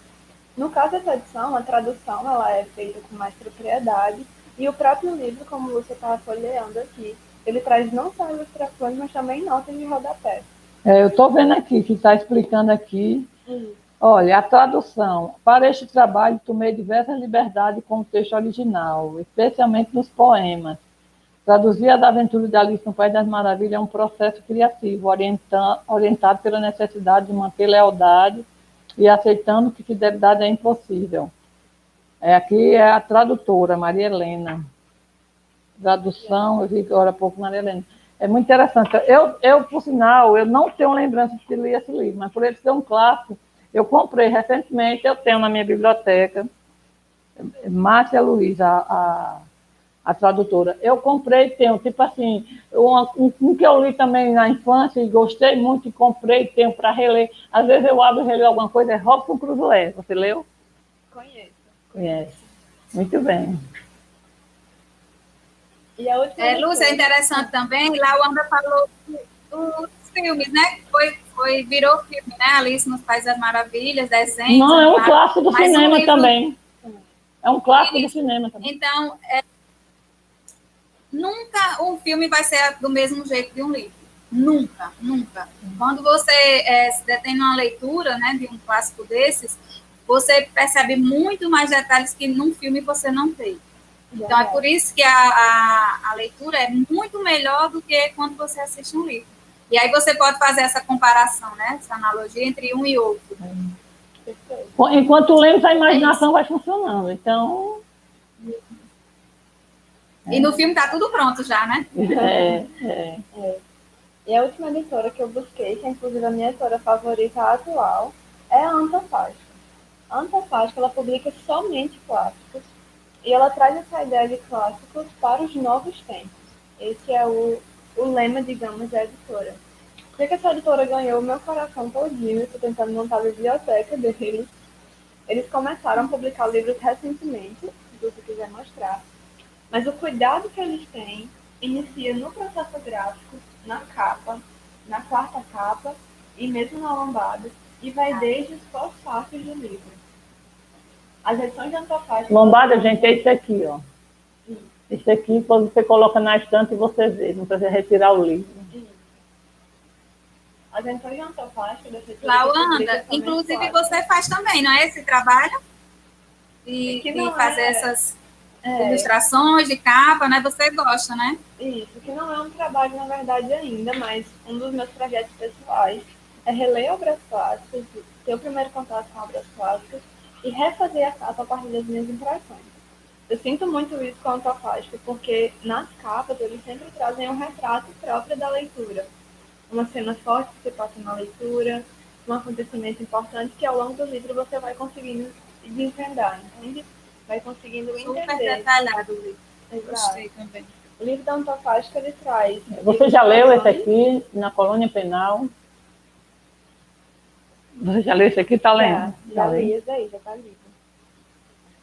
B: No caso dessa edição, a tradução ela é feita com mais propriedade, e o próprio livro, como você estava folheando aqui, ele traz não só ilustrações, mas também notas de rodapé.
A: Eu estou vendo aqui, que está explicando aqui. Olha, a tradução. Para este trabalho, tomei diversas liberdades com o texto original, especialmente nos poemas. Traduzir as aventuras de Alice no País das Maravilhas é um processo criativo, orientado pela necessidade de manter lealdade e aceitando que fidelidade é impossível. Aqui é a tradutora, Maria Helena. Tradução, eu vi agora há pouco, Maria Helena. É muito interessante. Eu, por sinal, eu não tenho lembrança de ler esse livro, mas por ele ser um clássico, eu comprei recentemente, eu tenho na minha biblioteca, Márcia Luiz, a tradutora. Eu comprei, tenho, tipo assim, um que eu li também na infância e gostei muito e comprei, tenho para reler. Às vezes eu abro e releio alguma coisa, é Robson Crusoe. Você leu?
B: Conheço.
A: Conhece. Muito bem.
B: E a outra
C: Lúcia, é interessante também, lá o André falou dos filmes, né? Virou filme, né? Alice nos Países das Maravilhas, desenho.
A: Não, é um clássico do cinema também. É um clássico do cinema também.
C: Então, nunca um filme vai ser do mesmo jeito de um livro. Nunca, nunca. Quando você se detém numa leitura, né, de um clássico desses, você percebe muito mais detalhes que num filme você não tem. Então, é por isso que a leitura é muito melhor do que quando você assiste um livro. E aí você pode fazer essa comparação, né, essa analogia entre um e outro.
A: Enquanto lemos, a imaginação vai funcionando. Então...
C: E no filme está tudo pronto já, né?
B: E a última editora que eu busquei, que é inclusive a minha editora favorita atual, é a Antofágica. A Antofágica, ela publica somente clássicos e ela traz essa ideia de clássicos para os novos tempos. Esse é o lema, digamos, da editora. Por que essa editora ganhou o meu coração todinho? Estou tentando montar a biblioteca deles. Eles começaram a publicar livros recentemente, se você quiser mostrar. Mas o cuidado que eles têm inicia no processo gráfico, na capa, na quarta capa e mesmo na lombada, e vai desde os pós-fácios do livro. As edições de Antofágica...
A: Lombada, gente, é esse aqui, ó. Esse aqui, quando você coloca na estante, você vê, não precisa retirar o livro.
B: As edições de Antofágica...
C: Lawanda, inclusive você faz também, não é esse trabalho? E fazer essas... ilustrações de capa, né? Você gosta, né?
B: Isso, que não é um trabalho, na verdade, ainda, mas um dos meus projetos pessoais é reler obras clássicas, ter o primeiro contato com obras clássicas e refazer a capa a partir das minhas impressões. Eu sinto muito isso com a Antofágica, porque nas capas eles sempre trazem um retrato próprio da leitura. Uma cena forte que se passa na leitura, um acontecimento importante que ao longo do livro você vai conseguindo desvendar, entende? Vai conseguindo entender.
C: Super detalhado o livro.
B: Gostei também. O livro da Antofágica, ele traz...
A: Você já leu esse aqui, Na Colônia Penal? Você já leu esse aqui? Está lendo?
B: Já li esse aí, já está lido.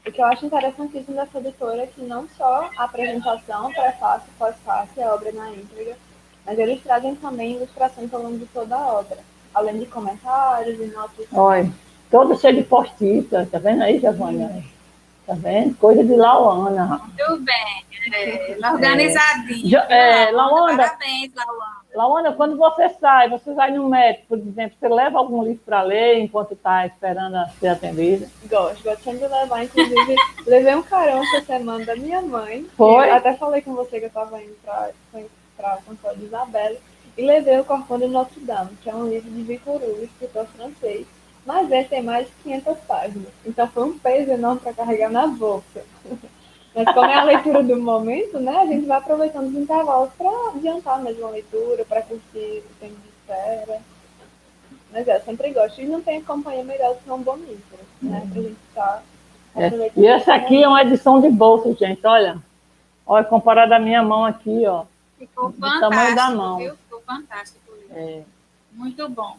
B: O que eu acho interessantíssimo dessa editora é que não só a apresentação, prefácio, pós-fácio, a obra na íntegra, mas eles trazem também ilustrações ao longo de toda a obra, além de comentários e notas.
A: Olha, todo cheio de post-it, tá vendo aí, Giovana? Tá vendo? Coisa de Lauana.
C: Muito bem, organizadinho.
A: Lauana,
C: parabéns, Lauana.
A: Lauana, quando você vai no médico, por exemplo, você leva algum livro para ler enquanto está esperando ser atendida?
B: Gosto sempre de levar, inclusive, levei um carão essa semana da minha mãe.
A: Foi?
B: Eu até falei com você que eu estava indo para o consultório de Isabelle, e levei o Corcunda de Notre Dame, que é um livro de Victor Hugo, escritor francês. Mas esse tem mais de 500 páginas, então foi um peso enorme para carregar na bolsa. Mas como é a leitura do momento, né, a gente vai aproveitando os intervalos para adiantar mesmo a leitura, para curtir o tempo de espera. Mas eu sempre gosto. E não tem companhia melhor do que um bom livro, né, para a gente estar aproveitando.
A: E essa aqui é uma edição de bolsa, gente, olha. Olha, comparado à minha mão aqui, ó.
C: Ficou fantástico,
A: tamanho da mão.
C: Viu? Ficou fantástico o livro. Muito bom.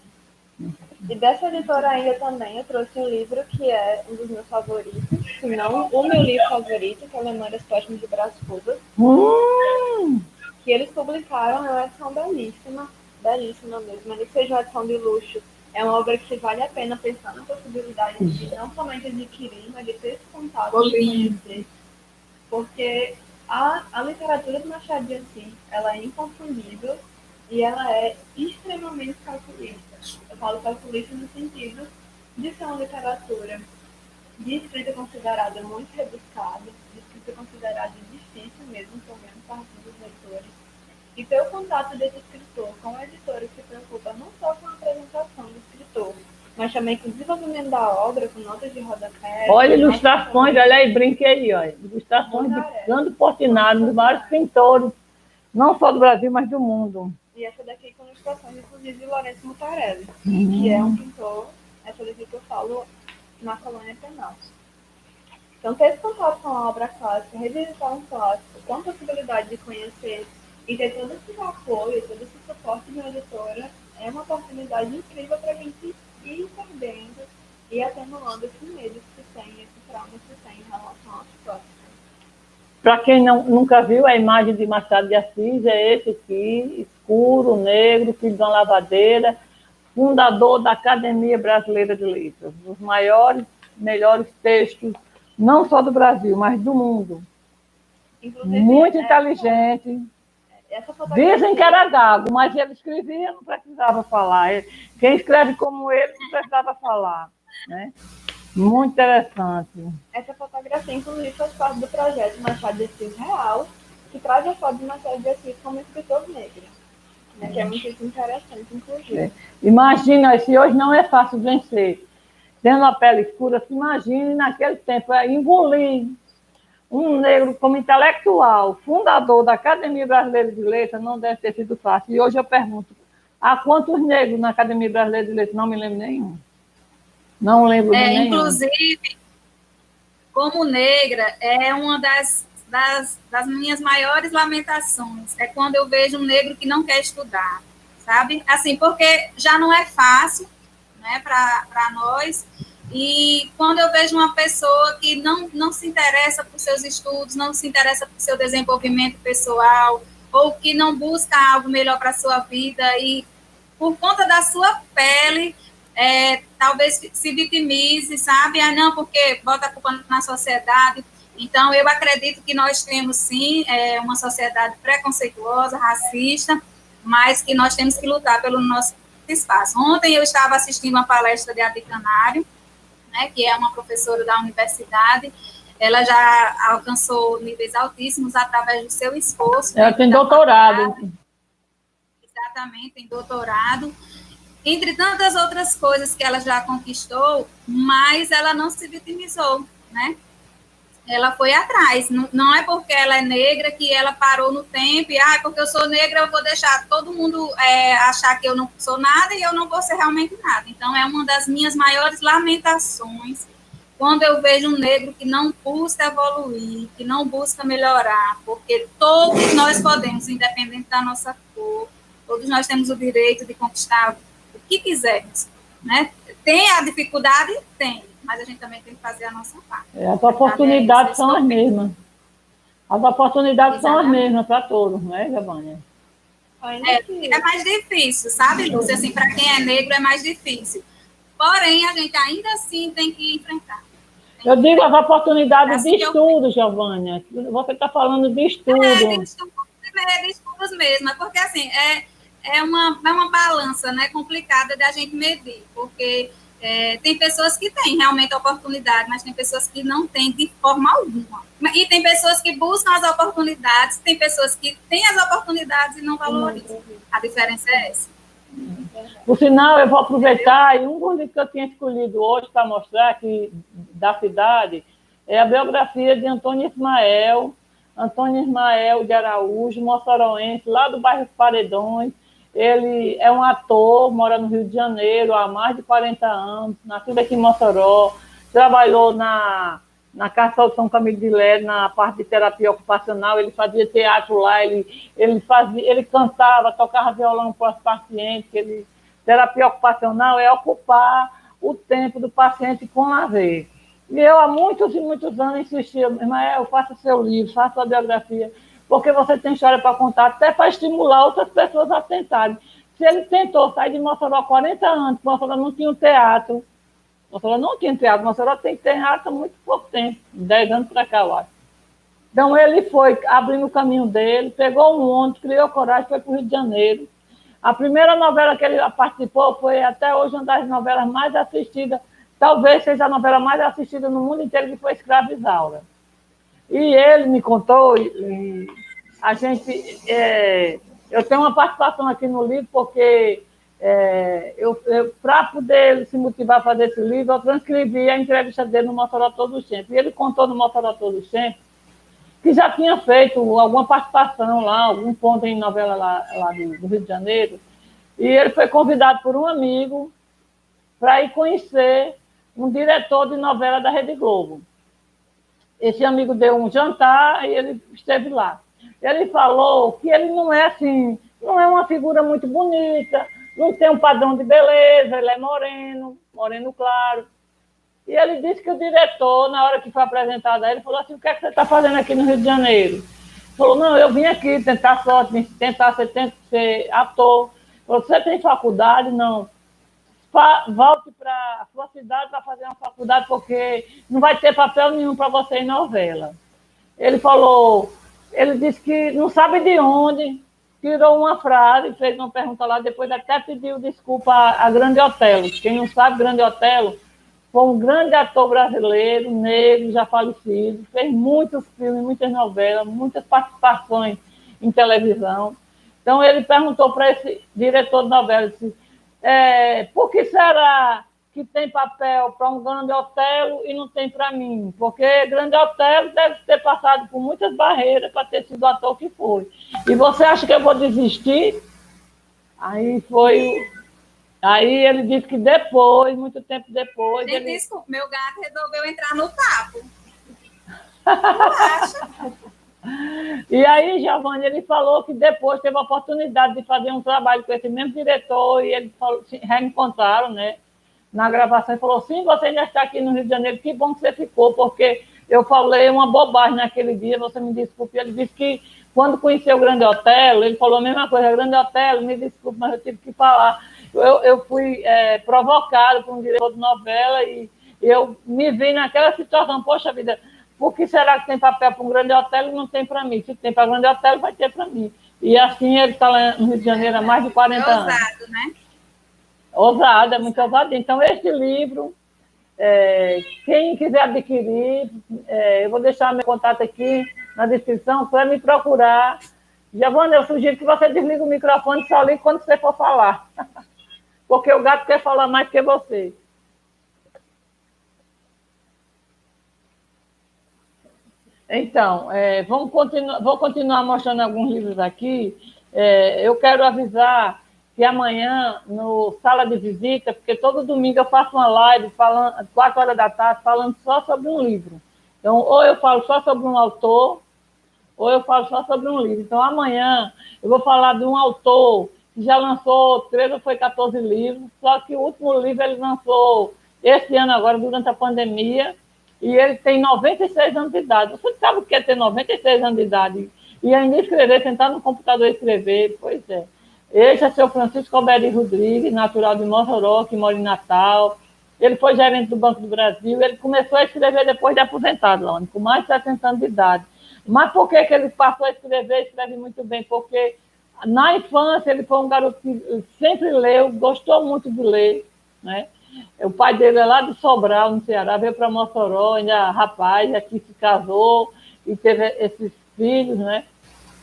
B: E dessa editora ainda também eu trouxe um livro que é um dos meus favoritos, se não o meu livro favorito, que é Memórias Póstumas de Brás Cubas, que eles publicaram, é uma edição belíssima, belíssima mesmo, nem que seja uma edição de luxo, é uma obra que vale a pena pensar na possibilidade de não somente adquirir, mas de ter esse contato, de conhecer, porque a literatura do Machado de Assis, ela é inconfundível e ela é extremamente calculista. Eu falo calculista no sentido de ser uma literatura de escrita considerada muito rebuscada, de escrita considerada difícil mesmo, por grande parte dos leitores. E ter o contato desse escritor com a editora que se preocupa não só com a apresentação do escritor, mas também com o desenvolvimento da obra, com notas de rodapé.
A: Olha, ilustrações, olha aí, brinquei, olha. Ilustrações de Cândido Portinari, um dos maiores pintores, não só do Brasil, mas do mundo.
B: E essa daqui com ilustrações, inclusive, de Lourenço Mutarelli, que é um pintor, essa daqui que eu falo, na Colônia Penal. Então, ter esse contato com a obra clássica, revisitar um clássico, com a possibilidade de conhecer e ter todo esse apoio, todo esse suporte de uma editora, é uma oportunidade incrível para a gente ir perdendo e atenuando esse medo que se tem, esse trauma que se tem em relação aos clássicos.
A: Para quem nunca viu a imagem de Machado de Assis, é esse aqui, escuro, negro, filho de uma lavadeira, fundador da Academia Brasileira de Letras, dos maiores, melhores textos, não só do Brasil, mas do mundo.
B: Inclusive,
A: muito inteligente. Dizem que era gago, mas ele escrevia, não precisava falar. Quem escreve como ele não precisava falar, né? Muito interessante.
B: Essa fotografia, inclusive, faz parte do projeto Machado de Assis Real, que traz a foto de Machado de Assis como escritor negro, né? Que é muito interessante, inclusive.
A: Imagina, se hoje não é fácil vencer, tendo a pele escura, se imagine naquele tempo, engolir um negro como intelectual, fundador da Academia Brasileira de Letras, não deve ter sido fácil. E hoje eu pergunto, há quantos negros na Academia Brasileira de Letras? Não me lembro nenhum. Não lembro de nenhum.
C: Inclusive, como negra, é uma das minhas maiores lamentações. É quando eu vejo um negro que não quer estudar, sabe? Assim, porque já não é fácil, né, para nós. E quando eu vejo uma pessoa que não se interessa por seus estudos, não se interessa por seu desenvolvimento pessoal, ou que não busca algo melhor para a sua vida e, por conta da sua pele, talvez se vitimize, sabe? Ah, não, porque bota a culpa na sociedade. Então, eu acredito que nós temos, sim, uma sociedade preconceituosa, racista, mas que nós temos que lutar pelo nosso espaço. Ontem eu estava assistindo uma palestra de Adi Canário, né, que é uma professora da universidade. Ela já alcançou níveis altíssimos através do seu esforço.
A: Ela tem doutorado.
C: Exatamente, tem doutorado. Entre tantas outras coisas que ela já conquistou, mas ela não se vitimizou, né? Ela foi atrás. Não é porque ela é negra que ela parou no tempo e, porque eu sou negra, eu vou deixar todo mundo achar que eu não sou nada e eu não vou ser realmente nada. Então, é uma das minhas maiores lamentações quando eu vejo um negro que não busca evoluir, que não busca melhorar, porque todos nós podemos, independente da nossa cor, todos nós temos o direito de conquistar o que quisermos, né? Tem a dificuldade? Tem. Mas a gente também tem que fazer a nossa parte.
A: As oportunidades são as mesmas. As oportunidades são as mesmas para todos, não é, Giovânia?
C: É mais difícil, sabe, Lúcia? Assim, para quem é negro é mais difícil. Porém, a gente ainda assim tem que enfrentar.
A: Eu digo as oportunidades de estudo, Giovânia. Você está falando de estudo.
C: De estudos mesmo. Porque, assim, é uma balança, né, complicada da gente medir. Porque... tem pessoas que têm realmente oportunidade, mas tem pessoas que não têm de forma alguma. E tem pessoas que buscam as oportunidades, tem pessoas que têm as oportunidades e não valorizam. A diferença é essa.
A: Por sinal, eu vou aproveitar, e um dos livros que eu tinha escolhido hoje para mostrar aqui da cidade é a biografia de Antônio Ismael de Araújo, moçoroense, lá do bairro Paredões. Ele é um ator, mora no Rio de Janeiro há mais de 40 anos, nascido aqui em Mossoró, trabalhou na Casa de Saúde São Camilo de Lé, na parte de terapia ocupacional, ele fazia teatro lá, ele cantava, tocava violão para os pacientes. Terapia ocupacional é ocupar o tempo do paciente com lazer. E eu, há muitos e muitos anos, insistia, Ismael, faça seu livro, faça sua biografia, porque você tem história para contar, até para estimular outras pessoas a tentarem. Se ele tentou sair de Mossoró há 40 anos, Mossoró não tinha um teatro, Mossoró tem teatro há muito pouco tempo, 10 anos para cá, eu acho. Então, ele foi abrindo o caminho dele, pegou um ônibus, criou coragem, foi para o Rio de Janeiro. A primeira novela que ele participou foi, até hoje, uma das novelas mais assistidas, talvez seja a novela mais assistida no mundo inteiro, que foi Escrava Isaura. E ele me contou, a gente, eu tenho uma participação aqui no livro, porque para poder se motivar a fazer esse livro, eu transcrevi a entrevista dele no Mossoró Todo o Tempo. E ele contou no Mossoró Todo o Tempo que já tinha feito alguma participação lá, algum ponto em novela lá do Rio de Janeiro, e ele foi convidado por um amigo para ir conhecer um diretor de novela da Rede Globo. Esse amigo deu um jantar e ele esteve lá. Ele falou que ele não é assim, não é uma figura muito bonita, não tem um padrão de beleza, ele é moreno claro. E ele disse que o diretor, na hora que foi apresentado a ele, falou assim, o que é que você está fazendo aqui no Rio de Janeiro? Ele falou, não, eu vim aqui tentar sorte, tentar ser ator. Ele falou, você tem faculdade? Não. Volte para a sua cidade para fazer uma faculdade, porque não vai ter papel nenhum para você em novela. Ele falou, Ele disse que não sabe de onde, tirou uma frase, fez uma pergunta lá, depois até pediu desculpa a Grande Otelo. Quem não sabe, Grande Otelo foi um grande ator brasileiro, negro, já falecido, fez muitos filmes, muitas novelas, muitas participações em televisão. Então, ele perguntou para esse diretor de novela, disse, por que será que tem papel para um Grande Otelo e não tem para mim? Porque Grande Otelo deve ter passado por muitas barreiras para ter sido o ator que foi. E você acha que eu vou desistir? Aí foi. Aí ele disse que depois, muito tempo depois.
C: Gente, desculpa, meu gato resolveu entrar no papo. Relaxa.
A: E aí, Giovanni, ele falou que depois teve a oportunidade de fazer um trabalho com esse mesmo diretor, e ele falou, se reencontraram, né, na gravação, e falou, sim, você ainda está aqui no Rio de Janeiro, que bom que você ficou, porque eu falei uma bobagem naquele dia, você me desculpe. Ele disse que quando conheceu o Grande Otelo, ele falou a mesma coisa, Grande Otelo, me desculpe, mas eu tive que falar. Eu fui provocado por um diretor de novela e eu me vi naquela situação, poxa vida, por que será que tem papel para um Grande Otelo e não tem para mim? Se tem para Grande Otelo, vai ter para mim. E assim ele está lá no Rio de Janeiro há mais de 40 anos.
C: Ousado, né?
A: Ousado, é muito ousado. Então, este livro, quem quiser adquirir, eu vou deixar meu contato aqui na descrição para me procurar. Giovana, eu sugiro que você desligue o microfone e só ligue quando você for falar. Porque o gato quer falar mais que você. Então, vou continuar mostrando alguns livros aqui. Eu quero avisar que amanhã, no Sala de Visita, porque todo domingo eu faço uma live, falando, 4 horas da tarde, falando só sobre um livro. Então, ou eu falo só sobre um autor, ou eu falo só sobre um livro. Então, amanhã eu vou falar de um autor que já lançou 13 ou foi 14 livros, só que o último livro ele lançou esse ano agora, durante a pandemia, e ele tem 96 anos de idade. Você sabe o que é ter 96 anos de idade? E ainda escrever, sentar no computador e escrever? Pois é. Esse é o seu Francisco Alberi Rodrigues, natural de Mossoró, que mora em Natal. Ele foi gerente do Banco do Brasil. Ele começou a escrever depois de aposentado, Laone, com mais de 70 anos de idade. Mas por que ele passou a escrever? Escreve muito bem, porque na infância ele foi um garoto que sempre leu, gostou muito de ler, né? O pai dele é lá de Sobral, no Ceará, veio para Mossoró, ainda rapaz, aqui se casou e teve esses filhos, né?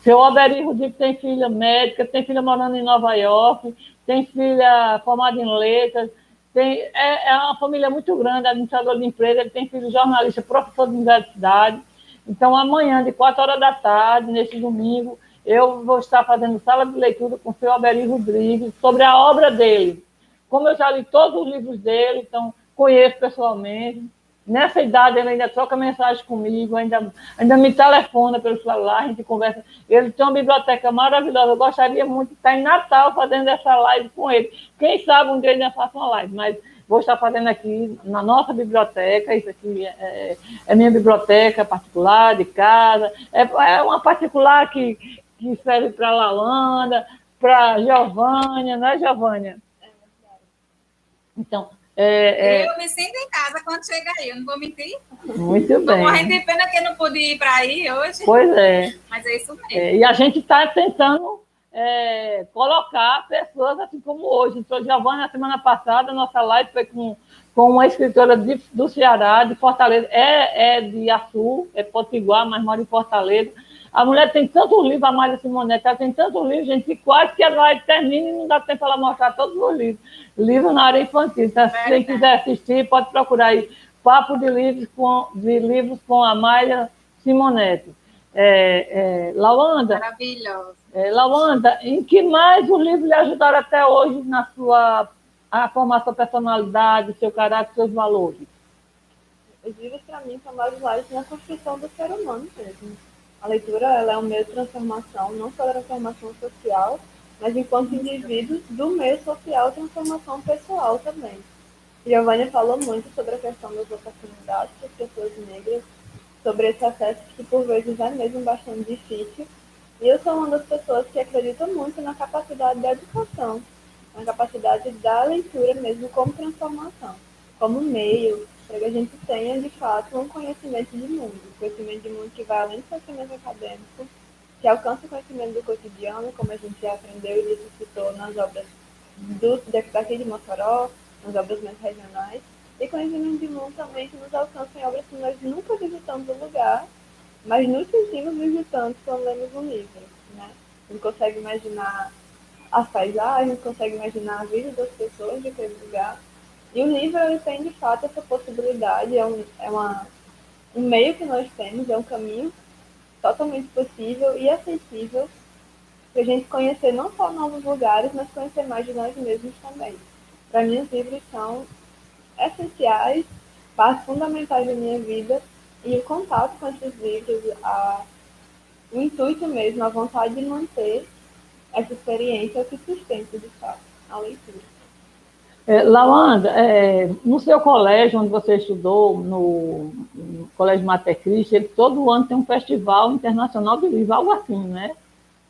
A: Seu Alberi Rodrigues tem filha médica, tem filha morando em Nova York, tem filha formada em letras, é uma família muito grande, administrador de empresa, ele tem filho jornalista, professor de universidade. Então, amanhã, de 4 horas da tarde, neste domingo, eu vou estar fazendo sala de leitura com o seu Alberi Rodrigues sobre a obra dele. Como eu já li todos os livros dele, então conheço pessoalmente. Nessa idade, ele ainda troca mensagem comigo, ainda me telefona pelo celular, a gente conversa. Ele tem uma biblioteca maravilhosa. Eu gostaria muito de estar em Natal fazendo essa live com ele. Quem sabe um dia ainda faço uma live, mas vou estar fazendo aqui na nossa biblioteca. Isso aqui é minha biblioteca particular, de casa. É uma particular que serve para a Lalanda, para a Giovânia, não é, Giovânia? Então,
C: eu me sinto em casa quando chega aí, eu não vou mentir.
A: Muito bem. Estou
C: morrendo de pena que eu não pude ir para aí hoje.
A: Pois é.
C: Mas é isso mesmo.
A: E a gente está tentando colocar pessoas assim como hoje. Então, Giovana, na semana passada, nossa live foi com uma escritora do Ceará, de Fortaleza. É de Açu, é potiguar, mas mora em Fortaleza. A mulher tem tantos livros, a Mária Simonetta, ela tem tantos livros, gente, que quase que a live termina e não dá tempo para ela mostrar todos os livros. Livros na área infantil. Então, se quem quiser assistir, pode procurar aí Papo de Livros com a Mária Simonetta. Lawanda.
C: Maravilhoso.
A: Lawanda, em que mais os livros lhe ajudaram até hoje a formar sua personalidade, seu caráter, seus valores?
B: Os livros, para mim, são baseados na construção do ser humano mesmo. A leitura ela é um meio de transformação, não só da transformação social, mas enquanto indivíduo do meio social, transformação pessoal também. Giovanni falou muito sobre a questão das oportunidades das pessoas negras, sobre esse acesso que por vezes é mesmo bastante difícil. E eu sou uma das pessoas que acredita muito na capacidade da educação, na capacidade da leitura mesmo como transformação, como meio para que a gente tenha, de fato, um conhecimento de mundo que vai além do conhecimento acadêmico que alcança o conhecimento do cotidiano, como a gente já aprendeu e citou nas obras daqui de Mossoró, nas obras mais regionais, e conhecimento de mundo também que nos alcança em obras que nós nunca visitamos o lugar, mas nos sentimos visitantes quando lemos um livro, né? A gente consegue imaginar as paisagens, consegue imaginar a vida das pessoas daquele lugar, e o livro ele tem de fato essa possibilidade, um meio que nós temos, é um caminho totalmente possível e acessível para a gente conhecer não só novos lugares, mas conhecer mais de nós mesmos também. Para mim, os livros são essenciais, partes fundamentais da minha vida, e o contato com esses livros, o intuito mesmo, a vontade de manter essa experiência é o que sustenta, de fato, a leitura.
A: Lawanda, no seu colégio, onde você estudou, no Colégio Mater Christi, ele todo ano tem um festival internacional de livro, algo assim, né?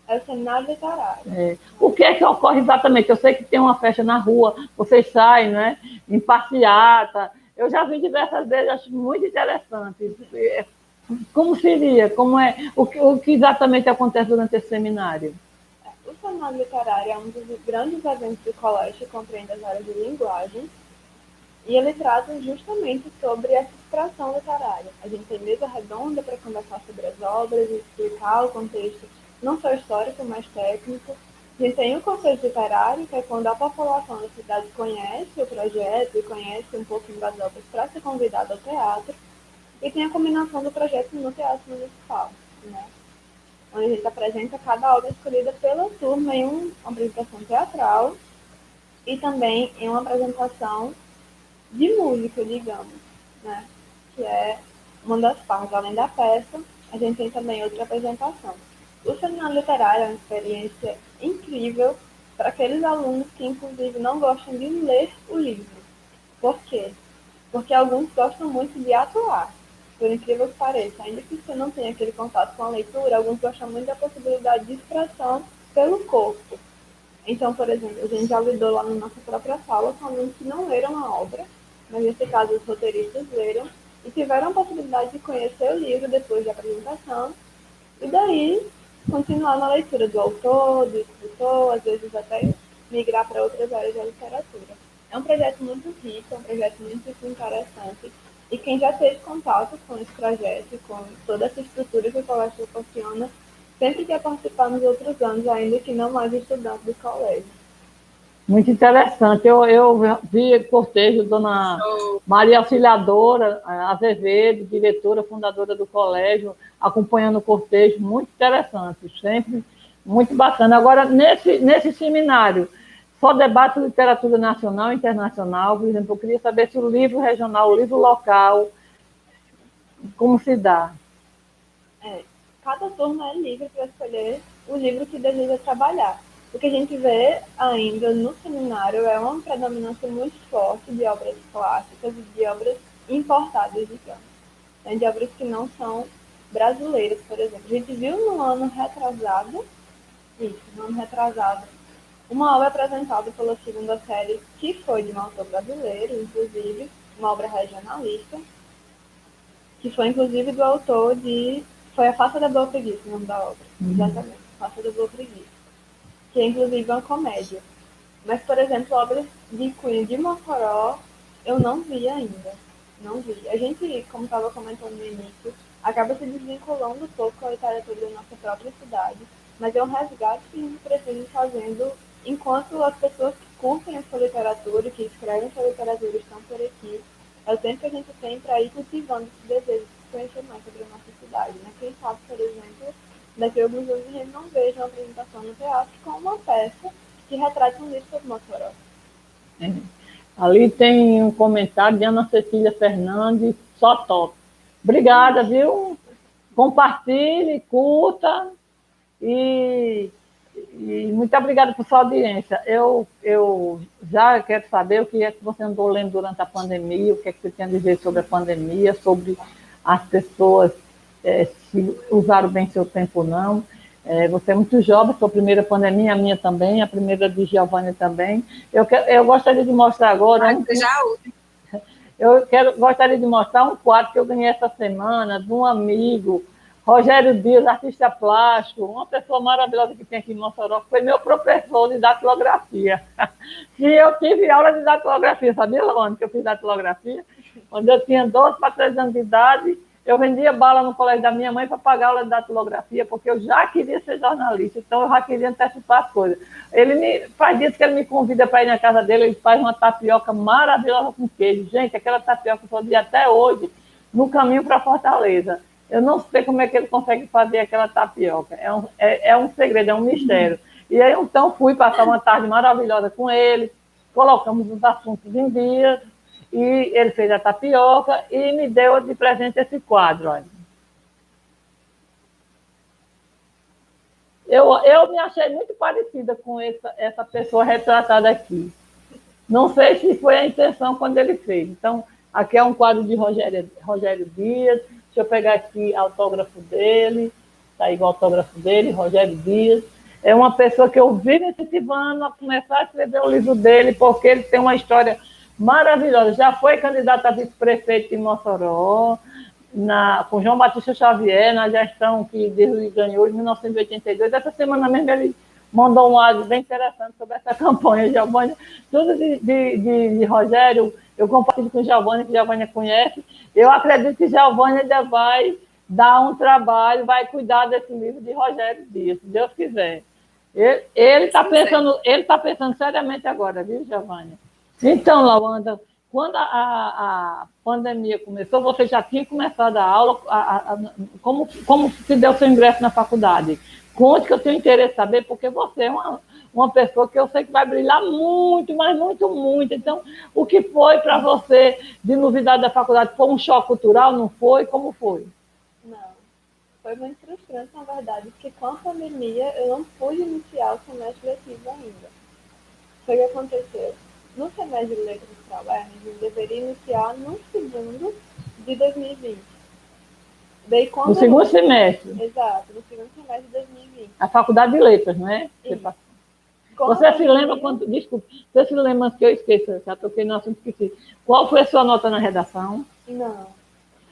B: É o seminário literário.
A: O que é que ocorre exatamente? Eu sei que tem uma festa na rua, vocês saem, né? Em passeata. Eu já vi diversas vezes, acho muito interessante. Como seria? Como é? O que exatamente acontece durante esse seminário?
B: O seminário literário é um dos grandes eventos do colégio que compreende as áreas de linguagem, e ele trata justamente sobre essa expressão literária. A gente tem mesa redonda para conversar sobre as obras, explicar o contexto, não só histórico, mas técnico. A gente tem o conceito literário, que é quando a população da cidade conhece o projeto e conhece um pouquinho das obras para ser convidada ao teatro. E tem a combinação do projeto no Teatro Municipal, né? Onde a gente apresenta cada obra escolhida pela turma em uma apresentação teatral e também em uma apresentação de música, digamos, né? Que é uma das partes. Além da peça, a gente tem também outra apresentação. O seminário literário é uma experiência incrível para aqueles alunos que, inclusive, não gostam de ler o livro. Por quê? Porque alguns gostam muito de atuar, por incrível que pareça. Ainda que você não tenha aquele contato com a leitura, alguns gostam muito da possibilidade de expressão pelo corpo. Então, por exemplo, a gente já lidou lá na nossa própria sala com alunos que não leram a obra, mas nesse caso os roteiristas leram e tiveram a possibilidade de conhecer o livro depois da apresentação e daí continuar na leitura do autor, do escritor, às vezes até migrar para outras áreas da literatura. É um projeto muito rico, é um projeto muito interessante, e quem já teve contato com esse projeto, com toda essa estrutura que o colégio proporciona, sempre quer participar nos outros anos, ainda que não mais estudante do colégio.
A: Muito interessante. Eu vi cortejo, dona Maria Auxiliadora Azevedo, diretora, fundadora do colégio, acompanhando o cortejo, muito interessante, sempre muito bacana. Agora, nesse seminário, só debate literatura nacional e internacional, por exemplo, eu queria saber se o livro regional, o livro local, como se dá?
B: Cada turma é livre para escolher o livro que deseja trabalhar. O que a gente vê ainda no seminário é uma predominância muito forte de obras clássicas e de obras importadas, digamos. De obras que não são brasileiras, por exemplo. A gente viu no ano retrasado, uma obra apresentada pela segunda série, que foi de um autor brasileiro, inclusive, uma obra regionalista, que foi inclusive do autor de... Foi A Face da Boa Preguiça, o nome da obra. Exatamente, A Face da Boa Preguiça. Que é inclusive uma comédia. Mas, por exemplo, obras de Cunha de Mossoró, eu não vi ainda. Não vi. A gente, como estava comentando no início, acaba se desvinculando um pouco com a literatura da nossa própria cidade, mas é um resgate que a gente precisa ir fazendo enquanto as pessoas que curtem essa literatura, que escrevem essa literatura, estão por aqui. É o tempo que a gente tem para ir cultivando esse desejo de conhecer mais sobre a nossa cidade, né? Quem sabe, por exemplo, daqui a alguns anos a gente não veja uma apresentação no teatro com uma peça que retrata um livro sobre Mossoró.
A: Ali tem um comentário de Ana Cecília Fernandes, só top. Obrigada, viu? Compartilhe, curta e muito obrigada por sua audiência. Eu já quero saber o que é que você andou lendo durante a pandemia, o que é que você tem a dizer sobre a pandemia, sobre as pessoas se usaram bem seu tempo ou não. Você é muito jovem, sua primeira pandemia, a minha também, a primeira de Giovanni também. Eu gostaria de mostrar agora... gostaria de mostrar um quadro que eu ganhei essa semana de um amigo, Rogério Dias, artista plástico, uma pessoa maravilhosa que tem aqui em Mossoró, foi meu professor de datilografia. E eu tive aula de datilografia, sabia, Lawane, que eu fiz datilografia? Quando eu tinha 12 para 13 anos de idade, eu vendia bala no colégio da minha mãe para pagar aula de datilografia, porque eu já queria ser jornalista, então eu já queria antecipar as coisas. Faz dias que ele me convida para ir na casa dele, ele faz uma tapioca maravilhosa com queijo. Gente, aquela tapioca eu fazia até hoje, no caminho para Fortaleza. Eu não sei como é que ele consegue fazer aquela tapioca. É um segredo, é um mistério. E aí, então, fui passar uma tarde maravilhosa com ele, colocamos os assuntos em dia, e ele fez a tapioca e me deu de presente esse quadro. Olha. Eu me achei muito parecida com essa pessoa retratada aqui. Não sei se foi a intenção quando ele fez. Então, aqui é um quadro de Rogério Dias. Deixa eu pegar aqui o autógrafo dele. Está aí o autógrafo dele, Rogério Dias. É uma pessoa que eu vi incentivando a começar a escrever o livro dele, porque ele tem uma história maravilhosa. Já foi candidato a vice-prefeito de Mossoró, com João Batista Xavier, na gestão que ele ganhou em 1982. Essa semana mesmo ele mandou um áudio bem interessante sobre essa campanha, Giovânia. Tudo de Rogério, eu compartilho com Giovânia, que Giovânia conhece. Eu acredito que Giovânia ainda vai dar um trabalho, vai cuidar desse livro de Rogério Dias, se Deus quiser. Ele está pensando seriamente agora, viu, Giovânia? Então, Lawanda, quando a pandemia começou, você já tinha começado a aula, como se deu seu ingresso na faculdade? Conte, que eu tenho interesse em saber, porque você é uma pessoa que eu sei que vai brilhar muito, mas muito, muito. Então, o que foi para você de novidade da faculdade? Foi um choque cultural, não foi? Como foi?
B: Não, foi muito frustrante, na verdade, porque com a pandemia eu não pude iniciar o semestre letivo ainda. Foi o que aconteceu. No semestre de letras trabalhos, eu deveria iniciar no segundo de 2020. Daí,
A: no segundo semestre?
B: Exato, no segundo semestre de 2020.
A: A faculdade de letras, não é? Você se lembra quando... Desculpa, você se lembra que eu esqueço, já toquei no assunto, esqueci. Qual foi a sua nota na redação?
B: Não.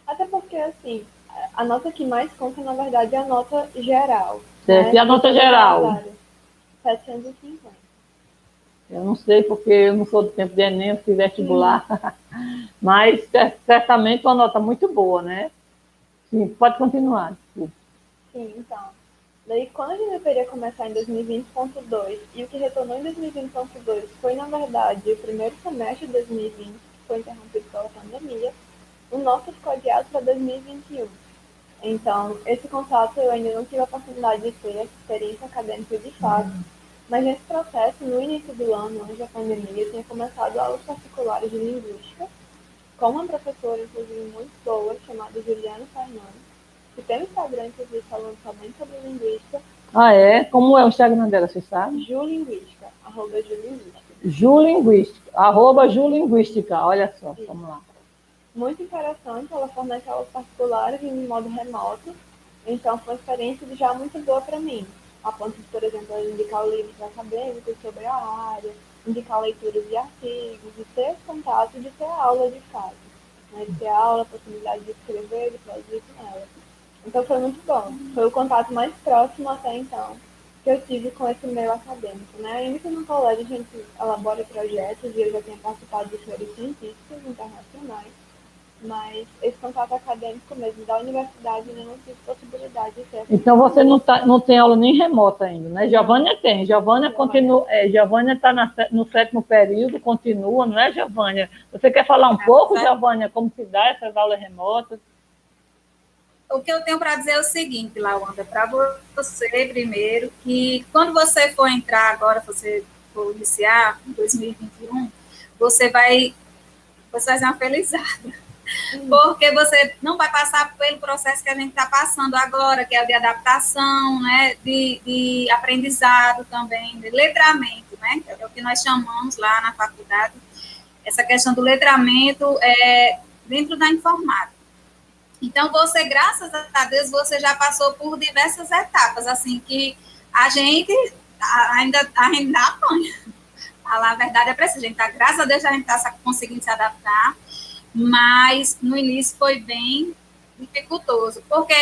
B: Até porque, assim, a nota que mais conta, na verdade, é a nota geral.
A: Certo, né? E a nota geral?
B: 750.
A: Eu não sei, porque eu não sou do tempo de Enem, eu fiz vestibular. Mas, certamente, uma nota muito boa, né? Sim, pode continuar. Desculpa.
B: Sim, então. Daí, quando a gente deveria começar em 2020.2 e o que retornou em 2020.2 foi, na verdade, o primeiro semestre de 2020, que foi interrompido pela pandemia, o nosso ficou adiado para 2021. Então, esse contato eu ainda não tive a oportunidade de ter experiência acadêmica de fato, mas nesse processo, no início do ano, antes da pandemia, eu tinha começado aulas particulares de linguística, com uma professora, inclusive, muito boa, chamada Juliana Fernandes, que tem um Instagram, inclusive, falando somente sobre linguística.
A: Ah, é? Como é o Instagram dela, você sabe?
B: Julinguística, @julinguística.
A: Julinguística, @julinguística, olha só, sim. Vamos lá.
B: Muito interessante, ela fornece aulas particulares em modo remoto, então foi uma experiência já muito boa para mim. A ponto de, por exemplo, indicar livros acadêmicos sobre a área, indicar leituras de artigos, de ter contato, de ter aula de fato. Né? De ter aula, a possibilidade de escrever, de produzir com ela. Então foi muito bom. Foi o contato mais próximo até então que eu tive com esse meio acadêmico. Né? Ainda que no colégio a gente elabora projetos e eu já tinha participado de feiras científicas internacionais, mas esse contato acadêmico mesmo da universidade ainda não tive possibilidade de ter.
A: Então você não tem aula nem remota ainda, né? Giovânia tem. Giovânia continua. Giovânia está no 7º período, continua, não é, Giovânia? Você quer falar um pouco, Giovânia, como se dá essas aulas remotas?
C: O que eu tenho para dizer é o seguinte, Lawanda, para você primeiro, que quando você for entrar agora, você for iniciar em 2021, você vai ser uma felizarda. Porque você não vai passar pelo processo que a gente está passando agora, que é o de adaptação, né, de aprendizado também, de letramento, né, que é o que nós chamamos lá na faculdade, essa questão do letramento dentro da informática. Então, você, graças a Deus, você já passou por diversas etapas, assim, que a gente ainda apanha. A verdade é para isso, gente, graças a Deus a gente está conseguindo se adaptar, mas no início foi bem dificultoso, porque